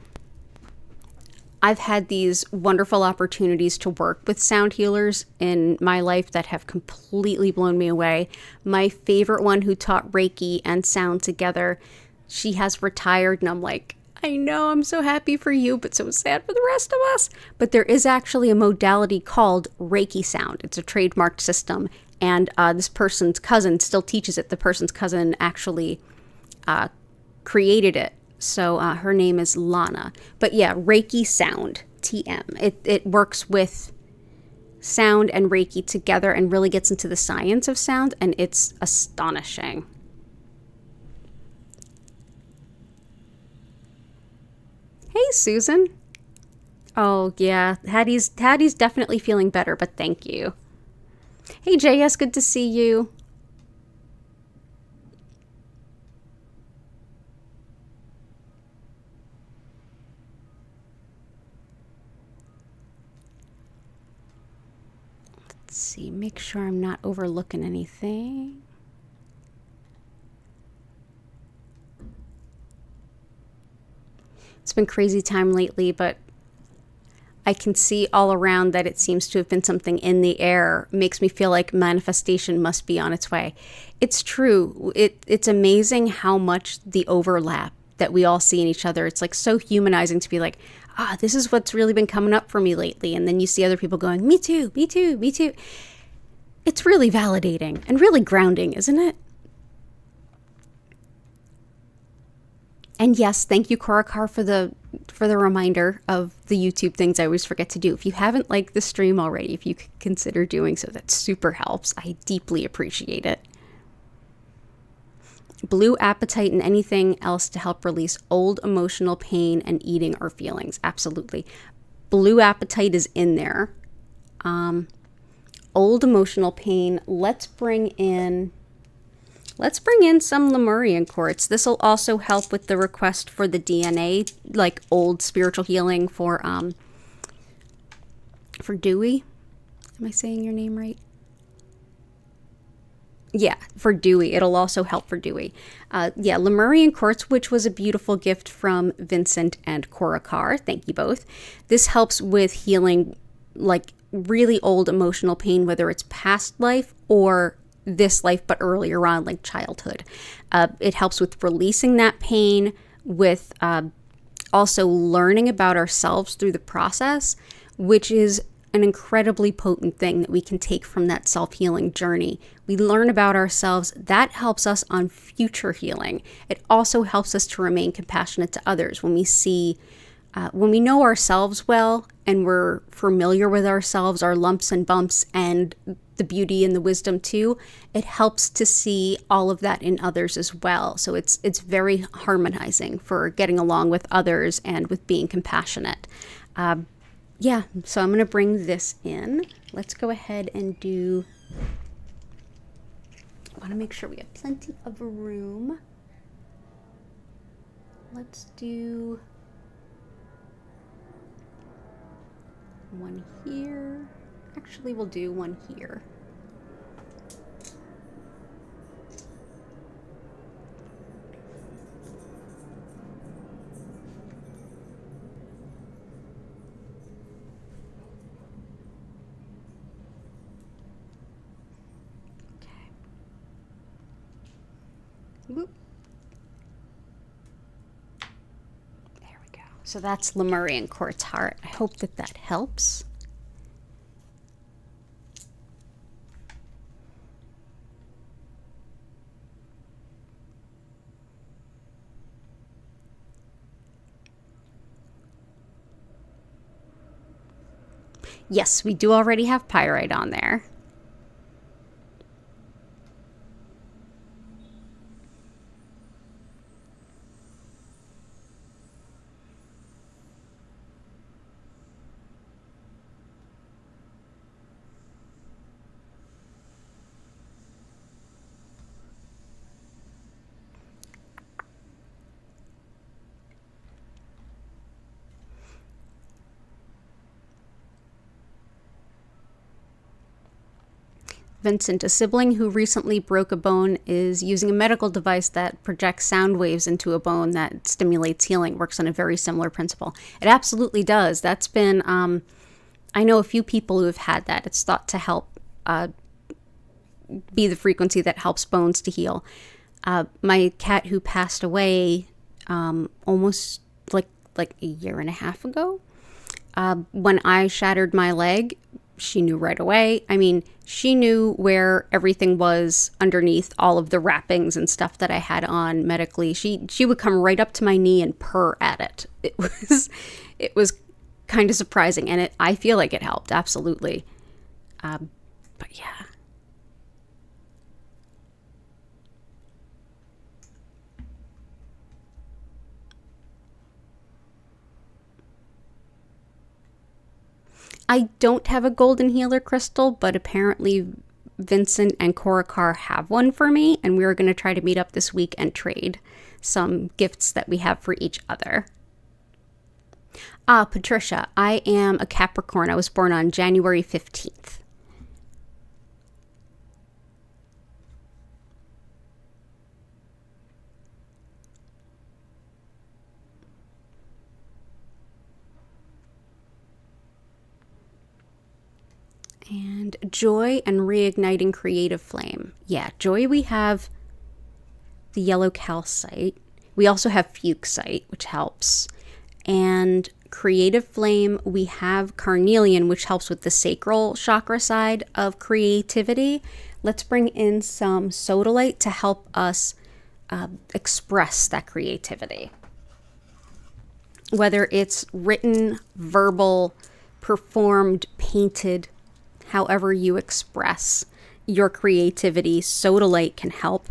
these wonderful opportunities to work with sound healers in my life that have completely blown me away. My favorite one who taught Reiki and sound together, she has retired, and I'm like, I know, I'm so happy for you, but so sad for the rest of us. But there is actually a modality called Reiki sound. It's a trademarked system, and this person's cousin still teaches it. The person's cousin actually created it. So her name is Lana. But yeah, Reiki sound, TM. It works with sound and Reiki together and really gets into the science of sound, and it's astonishing. Hey, Susan. Oh, yeah. Hattie's definitely feeling better, but thank you. Hey, JS, good to see you. Let's see. Make sure I'm not overlooking anything. It's been crazy time lately, but I can see all around that it seems to have been something in the air. Makes me feel like manifestation must be on its way. It's true. It's amazing how much the overlap that we all see in each other. It's like so humanizing to be like, this is what's really been coming up for me lately. And then you see other people going, me too, me too, me too. It's really validating and really grounding, isn't it? And yes, thank you, Korakar, for the reminder of the YouTube things I always forget to do. If you haven't liked the stream already, if you could consider doing so, that super helps. I deeply appreciate it. Blue apatite and anything else to help release old emotional pain and eating or feelings. Absolutely. Blue apatite is in there. Old emotional pain. Let's bring in some Lemurian quartz. This will also help with the request for the DNA, like old spiritual healing for Dewey. Am I saying your name right? Yeah, for Dewey. It'll also help for Dewey. Yeah, Lemurian quartz, which was a beautiful gift from Vincent and Korakar. Thank you both. This helps with healing like really old emotional pain, whether it's past life or this life, but earlier on, like childhood. It helps with releasing that pain, with also learning about ourselves through the process, which is an incredibly potent thing that we can take from that self-healing journey. We learn about ourselves. That helps us on future healing. It also helps us to remain compassionate to others. When we see, when we know ourselves well and we're familiar with ourselves, our lumps and bumps, and the beauty and the wisdom too, it helps to see all of that in others as well. So it's very harmonizing for getting along with others and with being compassionate. Yeah, so I'm going to bring this in. Let's go ahead and do, I want to make sure we have plenty of room. Let's do one here. Actually, we'll do one here. Whoop. There we go. So that's Lemurian quartz heart. I hope that that helps. Yes, we do already have pyrite on there. Vincent, a sibling who recently broke a bone, is using a medical device that projects sound waves into a bone that stimulates healing. Works on a very similar principle. It absolutely does. That's been, I know a few people who have had that. It's thought to help be the frequency that helps bones to heal. My cat who passed away almost like a year and a half ago, when I shattered my leg, she knew right away. I mean, she knew where everything was underneath all of the wrappings and stuff that I had on medically. She would come right up to my knee and purr at it. It was kind of surprising, and I feel like it helped, absolutely. But yeah. I don't have a golden healer crystal, but apparently Vincent and Korakar have one for me, and we're going to try to meet up this week and trade some gifts that we have for each other. Patricia, I am a Capricorn. I was born on January 15th. And Joy and Reigniting Creative Flame. Yeah, Joy, we have the yellow calcite. We also have fuchsite, which helps. And Creative Flame, we have carnelian, which helps with the sacral chakra side of creativity. Let's bring in some sodalite to help us express that creativity. Whether it's written, verbal, performed, painted, however you express your creativity, sodalite can help.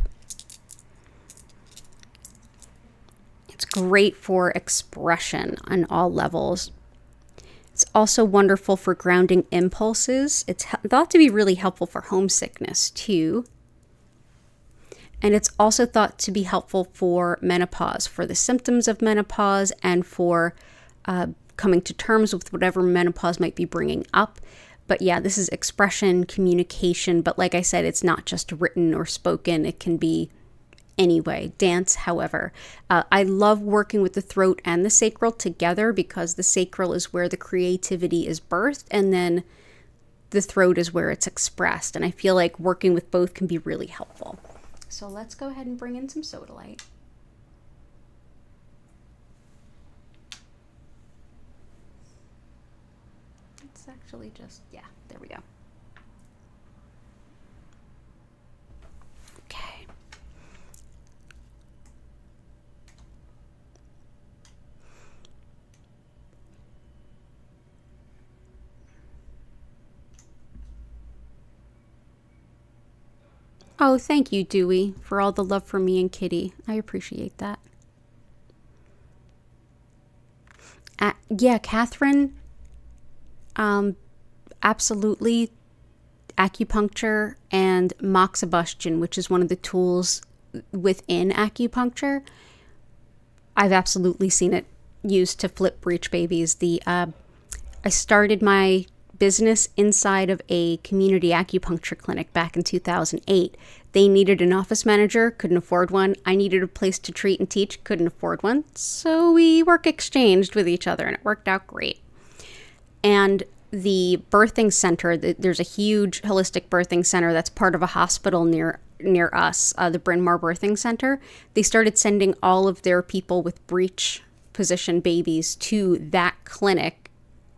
It's great for expression on all levels. It's also wonderful for grounding impulses. It's thought to be really helpful for homesickness too. And it's also thought to be helpful for menopause, for the symptoms of menopause, and for coming to terms with whatever menopause might be bringing up. But yeah, this is expression, communication. But like I said, it's not just written or spoken. It can be anyway. Dance, however. I love working with the throat and the sacral together, because the sacral is where the creativity is birthed, and then the throat is where it's expressed. And I feel like working with both can be really helpful. So let's go ahead and bring in some sodalite. It's actually just, yeah, there we go. Okay. Oh, thank you, Dewey, for all the love for me and Kitty. I appreciate that. Yeah, Catherine, absolutely. Acupuncture and moxibustion, which is one of the tools within acupuncture, I've absolutely seen it used to flip breech babies. I started my business inside of a community acupuncture clinic back in 2008. They needed an office manager, couldn't afford one. I needed a place to treat and teach, couldn't afford one. So we work exchanged with each other, and it worked out great. And the birthing center, there's a huge holistic birthing center that's part of a hospital near us, the Bryn Mawr Birthing Center. They started sending all of their people with breech position babies to that clinic,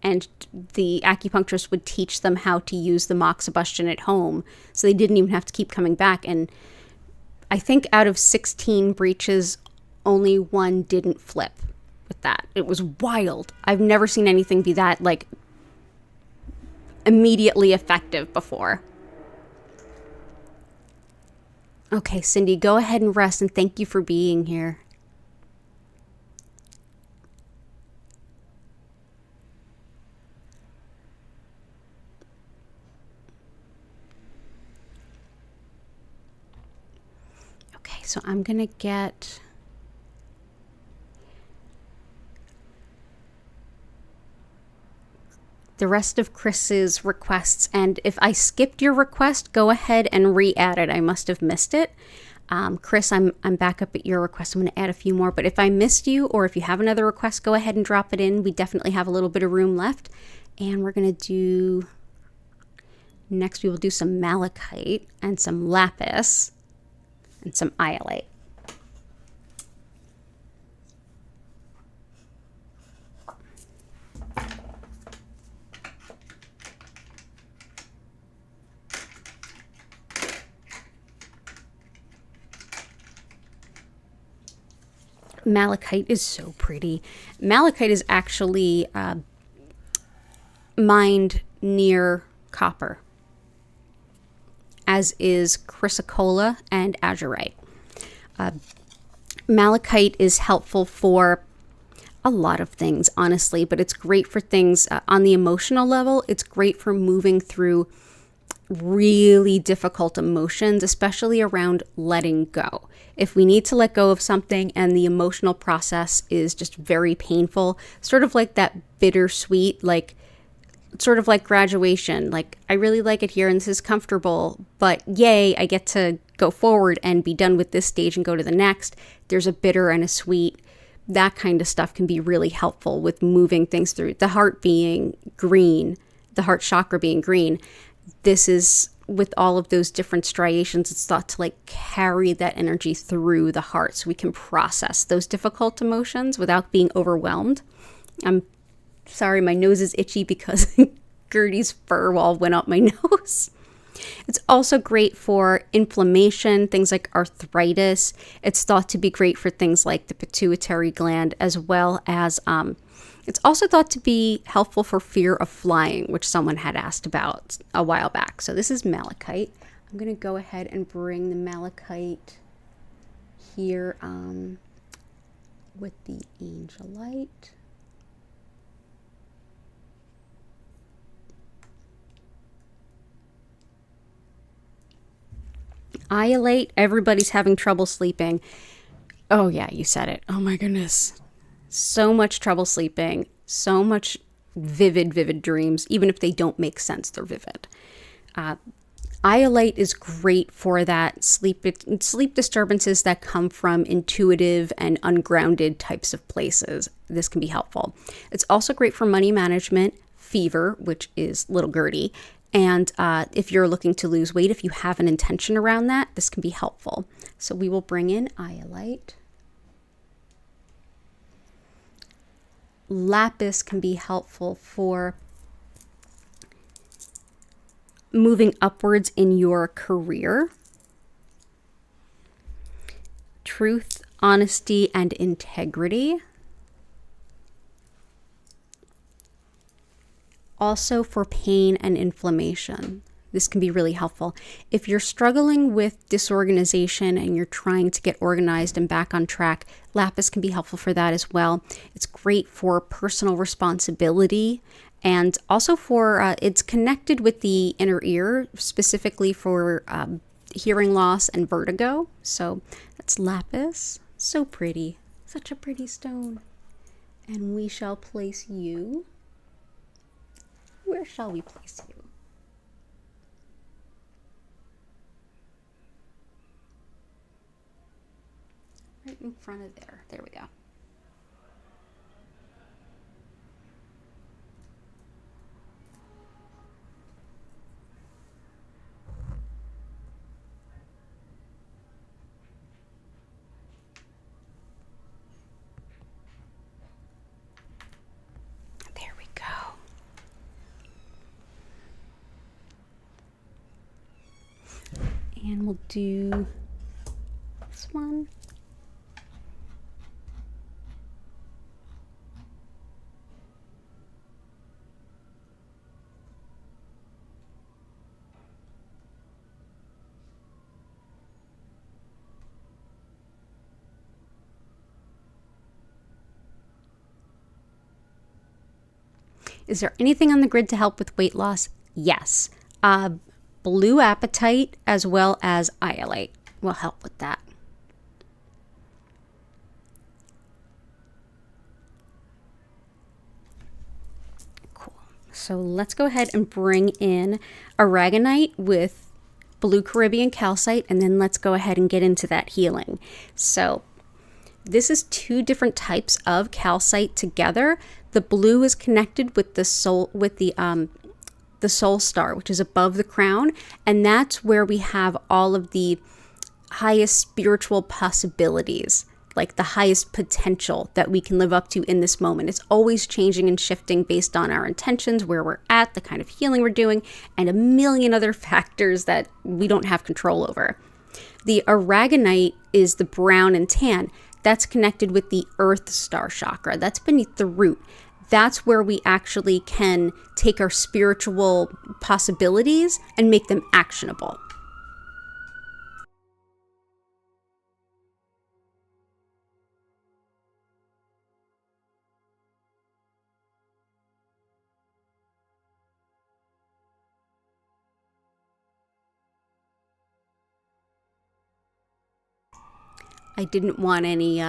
and the acupuncturist would teach them how to use the moxibustion at home, so they didn't even have to keep coming back. And I think out of 16 breeches, only one didn't flip with that. It was wild. I've never seen anything be that, like, immediately effective before. Okay, Cindy, go ahead and rest, and thank you for being here. Okay, so I'm gonna get the rest of Chris's requests. And if I skipped your request, go ahead and re-add it. I must have missed it. Chris, I'm back up at your request. I'm going to add a few more, but if I missed you or if you have another request, go ahead and drop it in. We definitely have a little bit of room left. And we're going to do, next we will do some malachite and some lapis and some iolite. Malachite is so pretty. Malachite is actually mined near copper, as is chrysocolla and azurite. Malachite is helpful for a lot of things, honestly, but it's great for things on the emotional level. It's great for moving through really difficult emotions, especially around letting go. If we need to let go of something and the emotional process is just very painful, sort of like that bittersweet, like sort of like graduation, like I really like it here and this is comfortable, but yay, I get to go forward and be done with this stage and go to the next. There's a bitter and a sweet. That kind of stuff can be really helpful with moving things through. The heart being green, the heart chakra being green, this is with all of those different striations, it's thought to like carry that energy through the heart so we can process those difficult emotions without being overwhelmed. I'm sorry, my nose is itchy because Gertie's fur wall went up my nose. It's also great for inflammation, things like arthritis. It's thought to be great for things like the pituitary gland, as well as it's also thought to be helpful for fear of flying, which someone had asked about a while back. So this is malachite. I'm going to go ahead and bring the malachite here with the angelite. Iolite, everybody's having trouble sleeping. Oh yeah, you said it. Oh my goodness. So much trouble sleeping, so much vivid dreams. Even if they don't make sense, they're vivid. Iolite is great for that sleep disturbances that come from intuitive and ungrounded types of places. This can be helpful. It's also great for money management, fever, which is little Gertie. And if you're looking to lose weight, if you have an intention around that, this can be helpful. So we will bring in iolite. Lapis can be helpful for moving upwards in your career. Truth, honesty, and integrity. Also for pain and inflammation. This can be really helpful. If you're struggling with disorganization and you're trying to get organized and back on track, lapis can be helpful for that as well. It's great for personal responsibility and also for, it's connected with the inner ear, specifically for hearing loss and vertigo. So that's lapis. So pretty. Such a pretty stone. And we shall place you. Where shall we place you? Right in front of there. There we go. There we go. And we'll do this one. Is there anything on the grid to help with weight loss? Yes. Blue apatite as well as iolite will help with that. Cool. So let's go ahead and bring in Aragonite with Blue Caribbean Calcite, and then let's go ahead and get into that healing. So this is two different types of calcite together. The blue is connected with the soul, with the soul star, which is above the crown, and that's where we have all of the highest spiritual possibilities, like the highest potential that we can live up to in this moment. It's always changing and shifting based on our intentions, where we're at, the kind of healing we're doing, and a million other factors that we don't have control over. The Aragonite is the brown and tan. That's connected with the earth star chakra. That's beneath the root. That's where we actually can take our spiritual possibilities and make them actionable. I didn't want any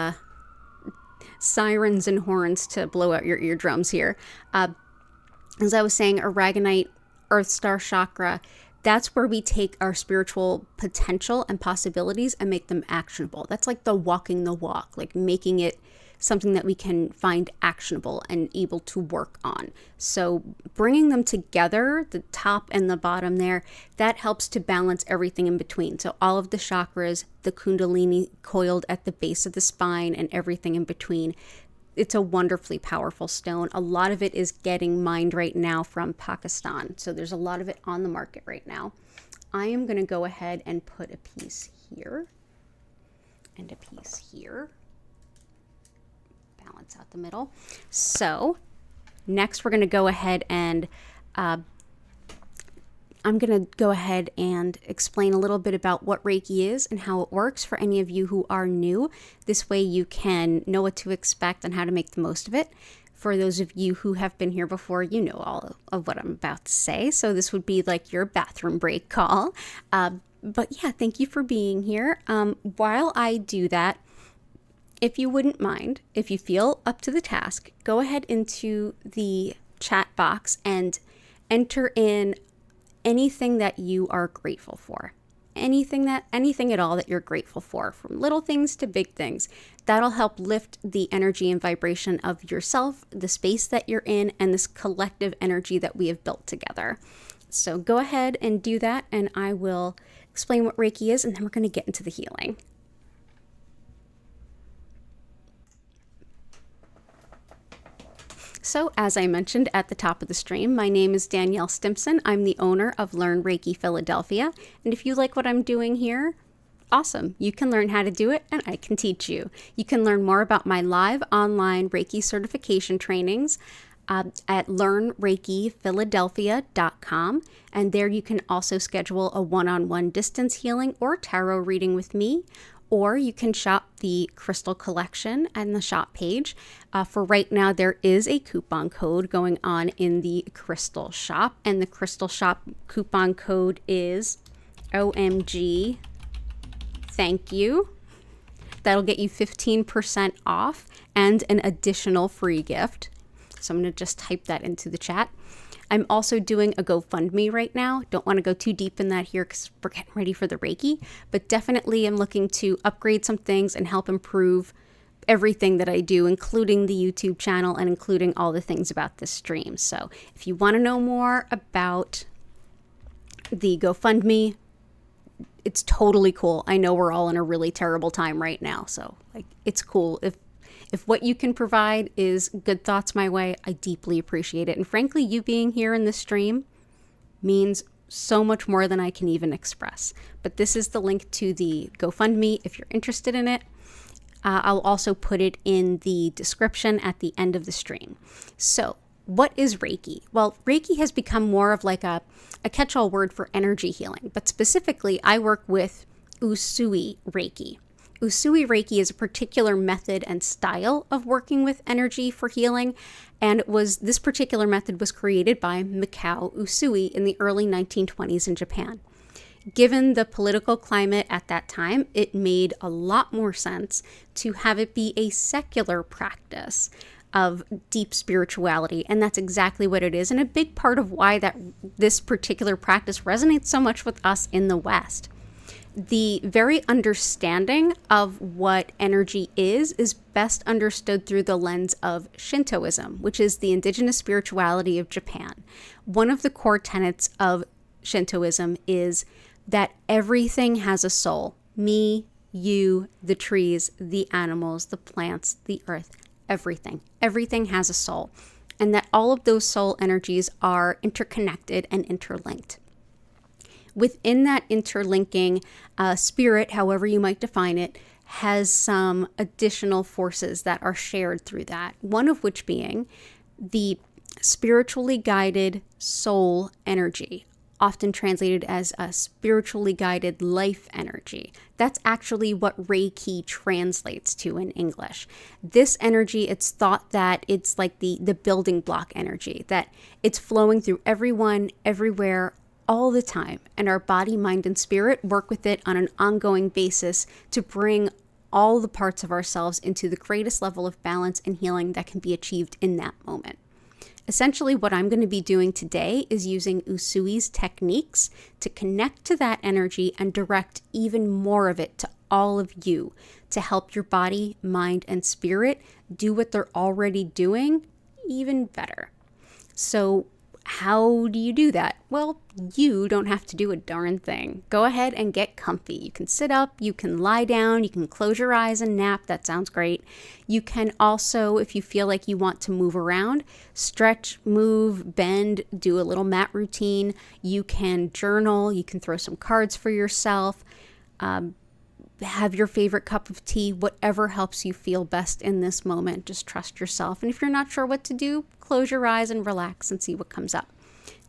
sirens and horns to blow out your eardrums here. As I was saying, Aragonite, Earth Star Chakra, that's where we take our spiritual potential and possibilities and make them actionable. That's like the walking the walk, like making it something that we can find actionable and able to work on. So bringing them together, the top and the bottom there, that helps to balance everything in between. So all of the chakras, the kundalini coiled at the base of the spine, and everything in between. It's a wonderfully powerful stone. A lot of it is getting mined right now from Pakistan. So there's a lot of it on the market right now. I am going to go ahead and put a piece here and a piece here. Balance out the middle. So next we're going to go ahead and I'm going to go ahead and explain a little bit about what Reiki is and how it works for any of you who are new. This way you can know what to expect and how to make the most of it. For those of you who have been here before, you know all of what I'm about to say. So this would be like your bathroom break call. But yeah, thank you for being here. While I do that, if you wouldn't mind, if you feel up to the task, go ahead into the chat box and enter in anything that you are grateful for. Anything at all that you're grateful for, from little things to big things. That'll help lift the energy and vibration of yourself, the space that you're in, and this collective energy that we have built together. So go ahead and do that, and I will explain what Reiki is, and then we're going to get into the healing. So as I mentioned at the top of the stream, my name is Danielle Stimpson. I'm the owner of Learn Reiki Philadelphia. And if you like what I'm doing here, awesome. You can learn how to do it and I can teach you. You can learn more about my live online Reiki certification trainings at learnreikiphiladelphia.com. And there you can also schedule a one-on-one distance healing or tarot reading with me. Or you can shop the crystal collection and the shop page. For right now, there is a coupon code going on in the crystal shop. And the crystal shop coupon code is OMG Thank You. That'll get you 15% off and an additional free gift. So I'm going to just type that into the chat. I'm also doing a GoFundMe right now. Don't want to go too deep in that here because we're getting ready for the Reiki, but definitely I'm looking to upgrade some things and help improve everything that I do, including the YouTube channel and including all the things about this stream. So if you want to know more about the GoFundMe, it's totally cool. I know we're all in a really terrible time right now, so like it's cool. If what you can provide is good thoughts my way, I deeply appreciate it. And frankly, you being here in this stream means so much more than I can even express. But this is the link to the GoFundMe if you're interested in it. I'll also put it in the description at the end of the stream. So what is Reiki? Well, Reiki has become more of like a catch-all word for energy healing. But specifically, I work with Usui Reiki. Usui Reiki is a particular method and style of working with energy for healing, and this particular method was created by Mikao Usui in the early 1920s in Japan. Given the political climate at that time, it made a lot more sense to have it be a secular practice. of deep spirituality, and that's exactly what it is, and a big part of why this particular practice resonates so much with us in the West. The very understanding of what energy is best understood through the lens of Shintoism, which is the indigenous spirituality of Japan. One of the core tenets of Shintoism is that everything has a soul. Me, you, the trees, the animals, the plants, the earth, everything. Everything has a soul. And that all of those soul energies are interconnected and interlinked. Within that interlinking, spirit, however you might define it, has some additional forces that are shared through that. One of which being the spiritually guided soul energy, often translated as a spiritually guided life energy. That's actually what Reiki translates to in English. This energy, it's thought that it's like the building block energy, that it's flowing through everyone, everywhere, all the time, and our body, mind, and spirit work with it on an ongoing basis to bring all the parts of ourselves into the greatest level of balance and healing that can be achieved in that moment. Essentially, what I'm going to be doing today is using Usui's techniques to connect to that energy and direct even more of it to all of you to help your body, mind, and spirit do what they're already doing even better. So, how do you do that? Well, you don't have to do a darn thing. Go ahead and get comfy. You can sit up, you can lie down, you can close your eyes and nap. That sounds great. You can also, if you feel like you want to move around, stretch, move, bend, do a little mat routine. You can journal, you can throw some cards for yourself, have your favorite cup of tea, whatever helps you feel best in this moment. Just trust yourself. And if you're not sure what to do, close your eyes and relax and see what comes up.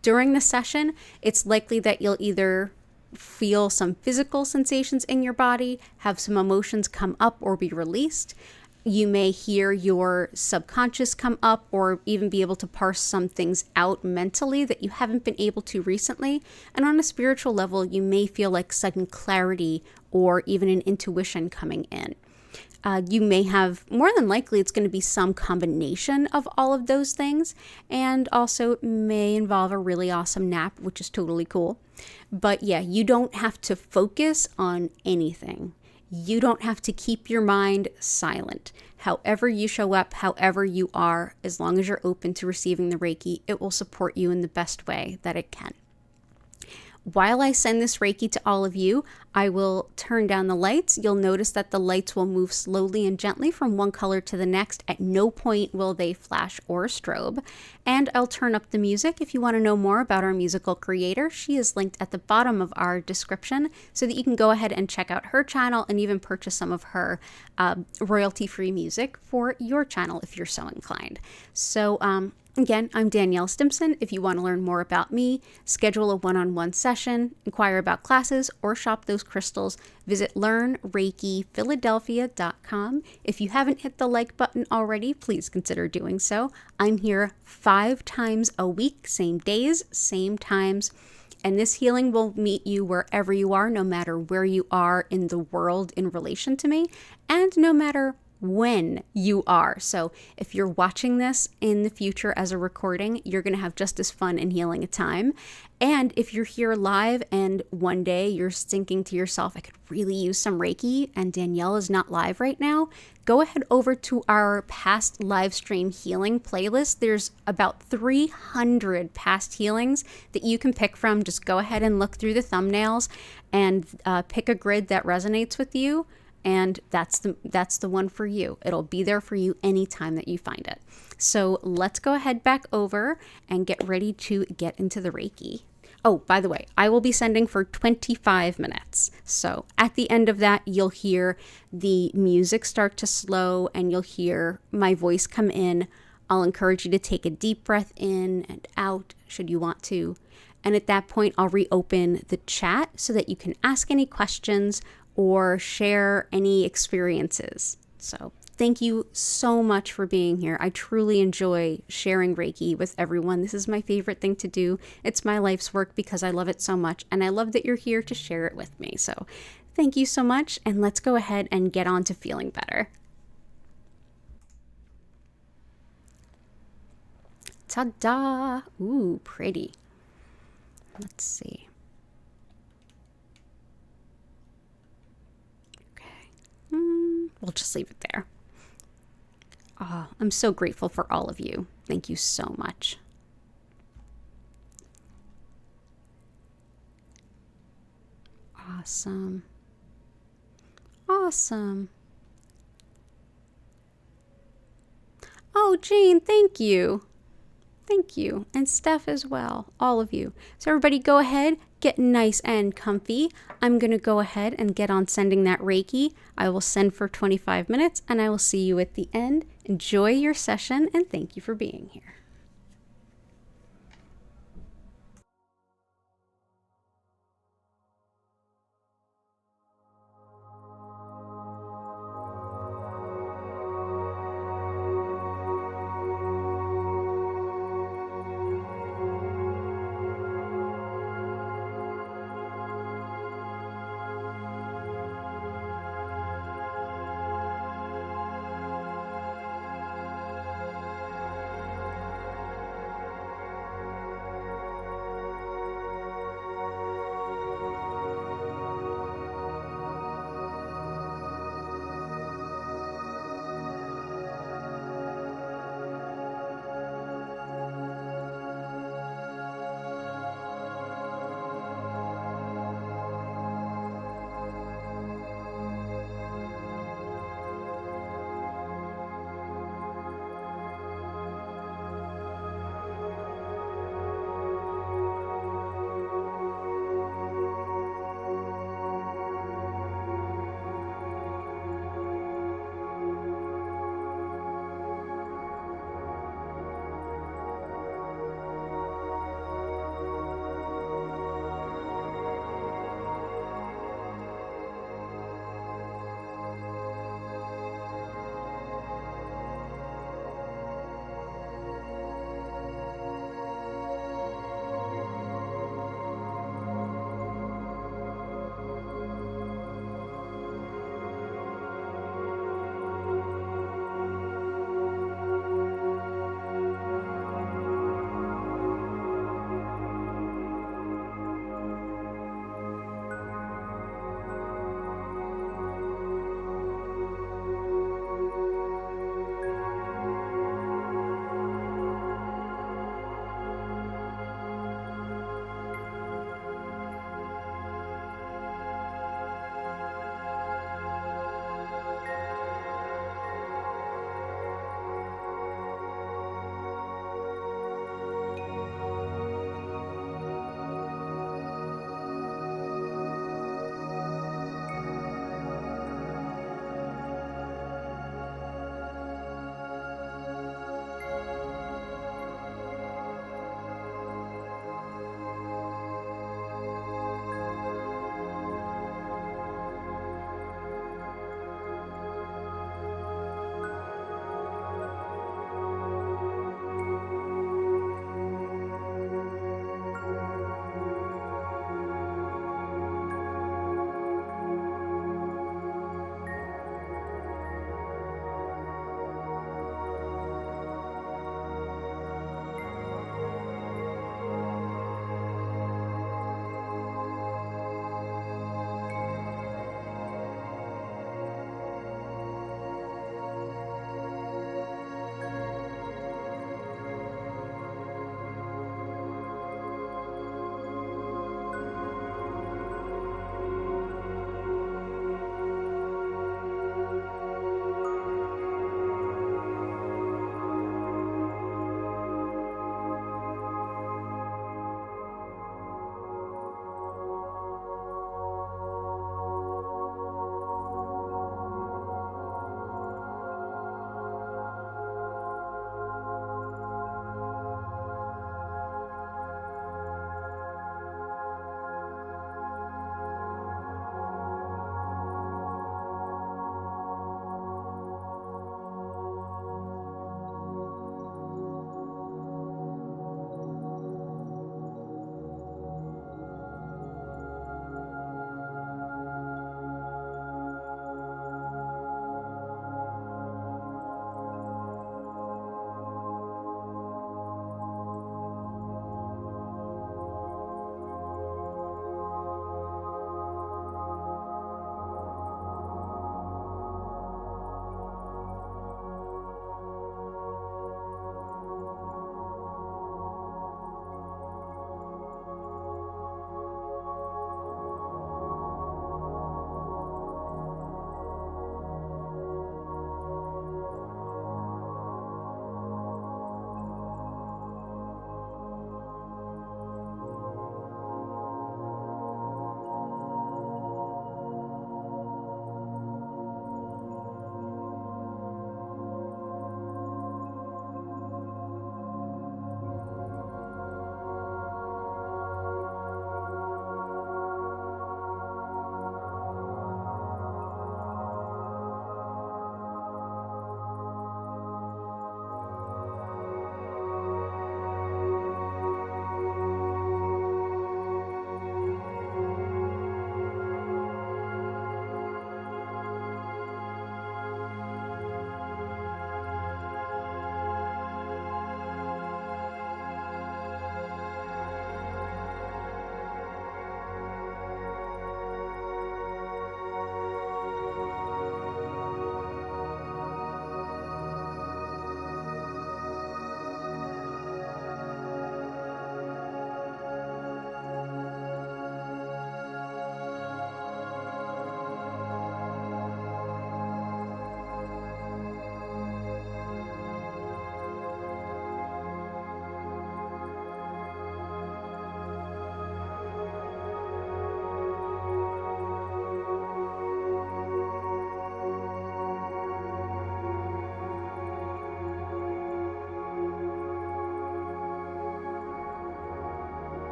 During the session, it's likely that you'll either feel some physical sensations in your body, have some emotions come up or be released. You may hear your subconscious come up or even be able to parse some things out mentally that you haven't been able to recently. And on a spiritual level, you may feel like sudden clarity or even an intuition coming in. You may have, more than likely, it's going to be some combination of all of those things. And also it may involve a really awesome nap, which is totally cool. But yeah, you don't have to focus on anything. You don't have to keep your mind silent. However you show up, however you are, as long as you're open to receiving the Reiki, it will support you in the best way that it can. While I send this Reiki to all of you, I will turn down the lights. You'll notice that the lights will move slowly and gently from one color to the next. At no point will they flash or strobe. And I'll turn up the music. If you want to know more about our musical creator, she is linked at the bottom of our description so that you can go ahead and check out her channel and even purchase some of her royalty-free music for your channel if you're so inclined. So, again, I'm Danielle Stimpson. If you want to learn more about me, schedule a one-on-one session, inquire about classes, or shop those crystals, visit LearnReikiPhiladelphia.com. If you haven't hit the like button already, please consider doing so. I'm here 5 times a week, same days, same times. And this healing will meet you wherever you are, no matter where you are in the world in relation to me, and no matter when you are. So if you're watching this in the future as a recording, you're going to have just as fun and healing a time. And if you're here live and one day you're thinking to yourself, I could really use some Reiki, and Danielle is not live right now, go ahead over to our past live stream healing playlist. There's about 300 past healings that you can pick from. Just go ahead and look through the thumbnails and pick a grid that resonates with you. And that's the one for you. It'll be there for you anytime that you find it. So let's go ahead back over and get ready to get into the Reiki. Oh, by the way, I will be sending for 25 minutes. So at the end of that, you'll hear the music start to slow and you'll hear my voice come in. I'll encourage you to take a deep breath in and out should you want to. And at that point, I'll reopen the chat so that you can ask any questions or share any experiences. So thank you so much for being here. I truly enjoy sharing Reiki with everyone. This is my favorite thing to do. It's my life's work because I love it so much, and I love that you're here to share it with me. So thank you so much, and let's go ahead and get on to feeling better. Ta-da! Ooh, pretty. Let's see. Okay. We'll just leave it there. Oh, I'm so grateful for all of you. Thank you so much. Awesome. Awesome. Oh, Jane, thank you. Thank you. And Steph as well. All of you. So everybody go ahead, get nice and comfy. I'm going to go ahead and get on sending that Reiki. I will send for 25 minutes and I will see you at the end. Enjoy your session and thank you for being here.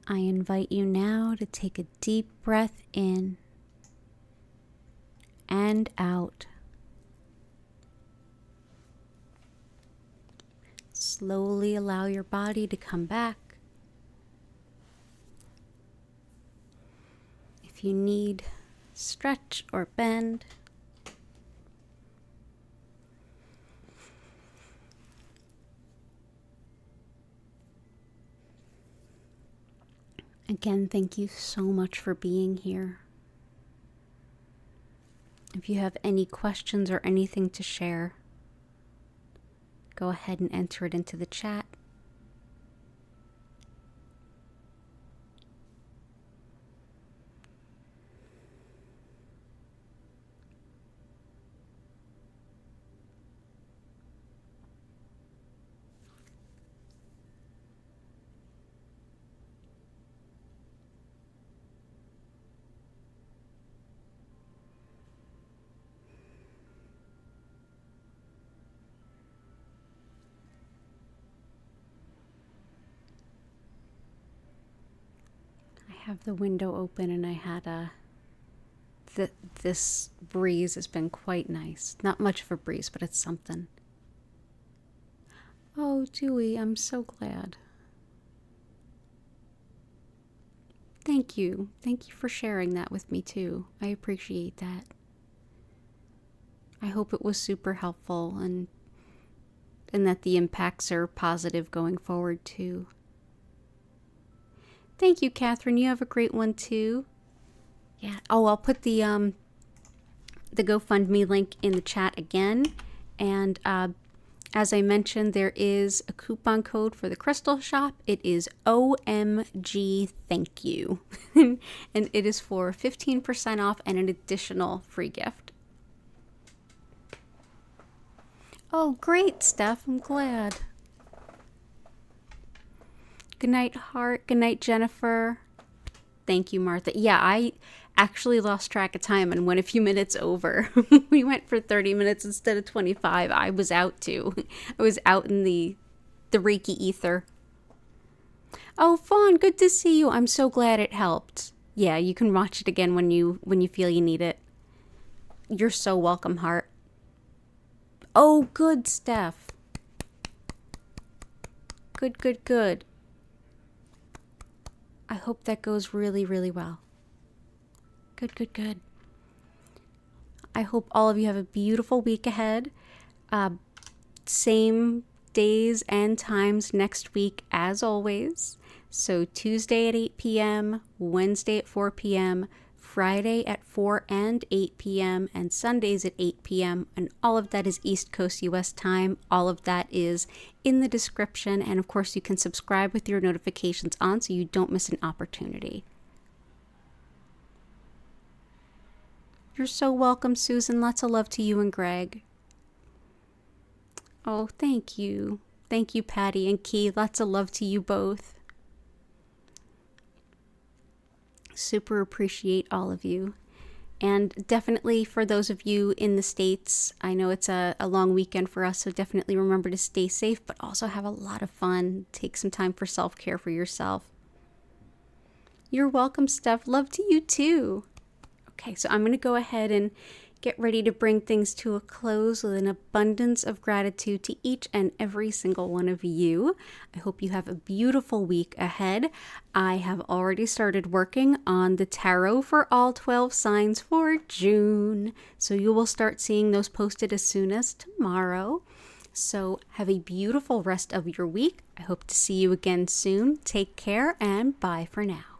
I invite you now to take a deep breath in and out. Slowly allow your body to come back. If you need, stretch or bend. Again, thank you so much for being here. If you have any questions or anything to share, go ahead and enter it into the chat. I have the window open and I had this breeze has been quite nice. Not much of a breeze, but it's something. Oh, Dewey, I'm so glad. Thank you. Thank you for sharing that with me too. I appreciate that. I hope it was super helpful and that the impacts are positive going forward too. Thank you, Catherine. You have a great one too. Yeah. Oh, I'll put the GoFundMe link in the chat again. And as I mentioned, there is a coupon code for the crystal shop. It is OMG Thank You. And it is for 15% off and an additional free gift. Oh, great, Steph. I'm glad. Good night, Heart. Good night, Jennifer. Thank you, Martha. Yeah, I actually lost track of time and went a few minutes over. We went for 30 minutes instead of 25. I was out too. I was out in the Reiki ether. Oh, Fawn, good to see you. I'm so glad it helped. Yeah, you can watch it again when you feel you need it. You're so welcome, Heart. Oh, good, Steph. Good, good, good. I hope that goes really, really well. Good, good, good. I hope all of you have a beautiful week ahead. Same days and times next week as always. So Tuesday at 8 p.m., Wednesday at 4 p.m., Friday at 4 and 8 p.m., and Sundays at 8 p.m. And all of that is East Coast US time. All of that is in the description. And of course, you can subscribe with your notifications on so you don't miss an opportunity. You're so welcome, Susan. Lots of love to you and Greg. Oh, thank you. Thank you, Patty and Key. Lots of love to you both. Super appreciate all of you. And definitely for those of you in the States, I know it's a long weekend for us, so definitely remember to stay safe, but also have a lot of fun. Take some time for self-care for yourself. You're welcome, Steph. Love to you too. Okay, so I'm going to go ahead and get ready to bring things to a close with an abundance of gratitude to each and every single one of you. I hope you have a beautiful week ahead. I have already started working on the tarot for all 12 signs for June. So you will start seeing those posted as soon as tomorrow. So have a beautiful rest of your week. I hope to see you again soon. Take care and bye for now.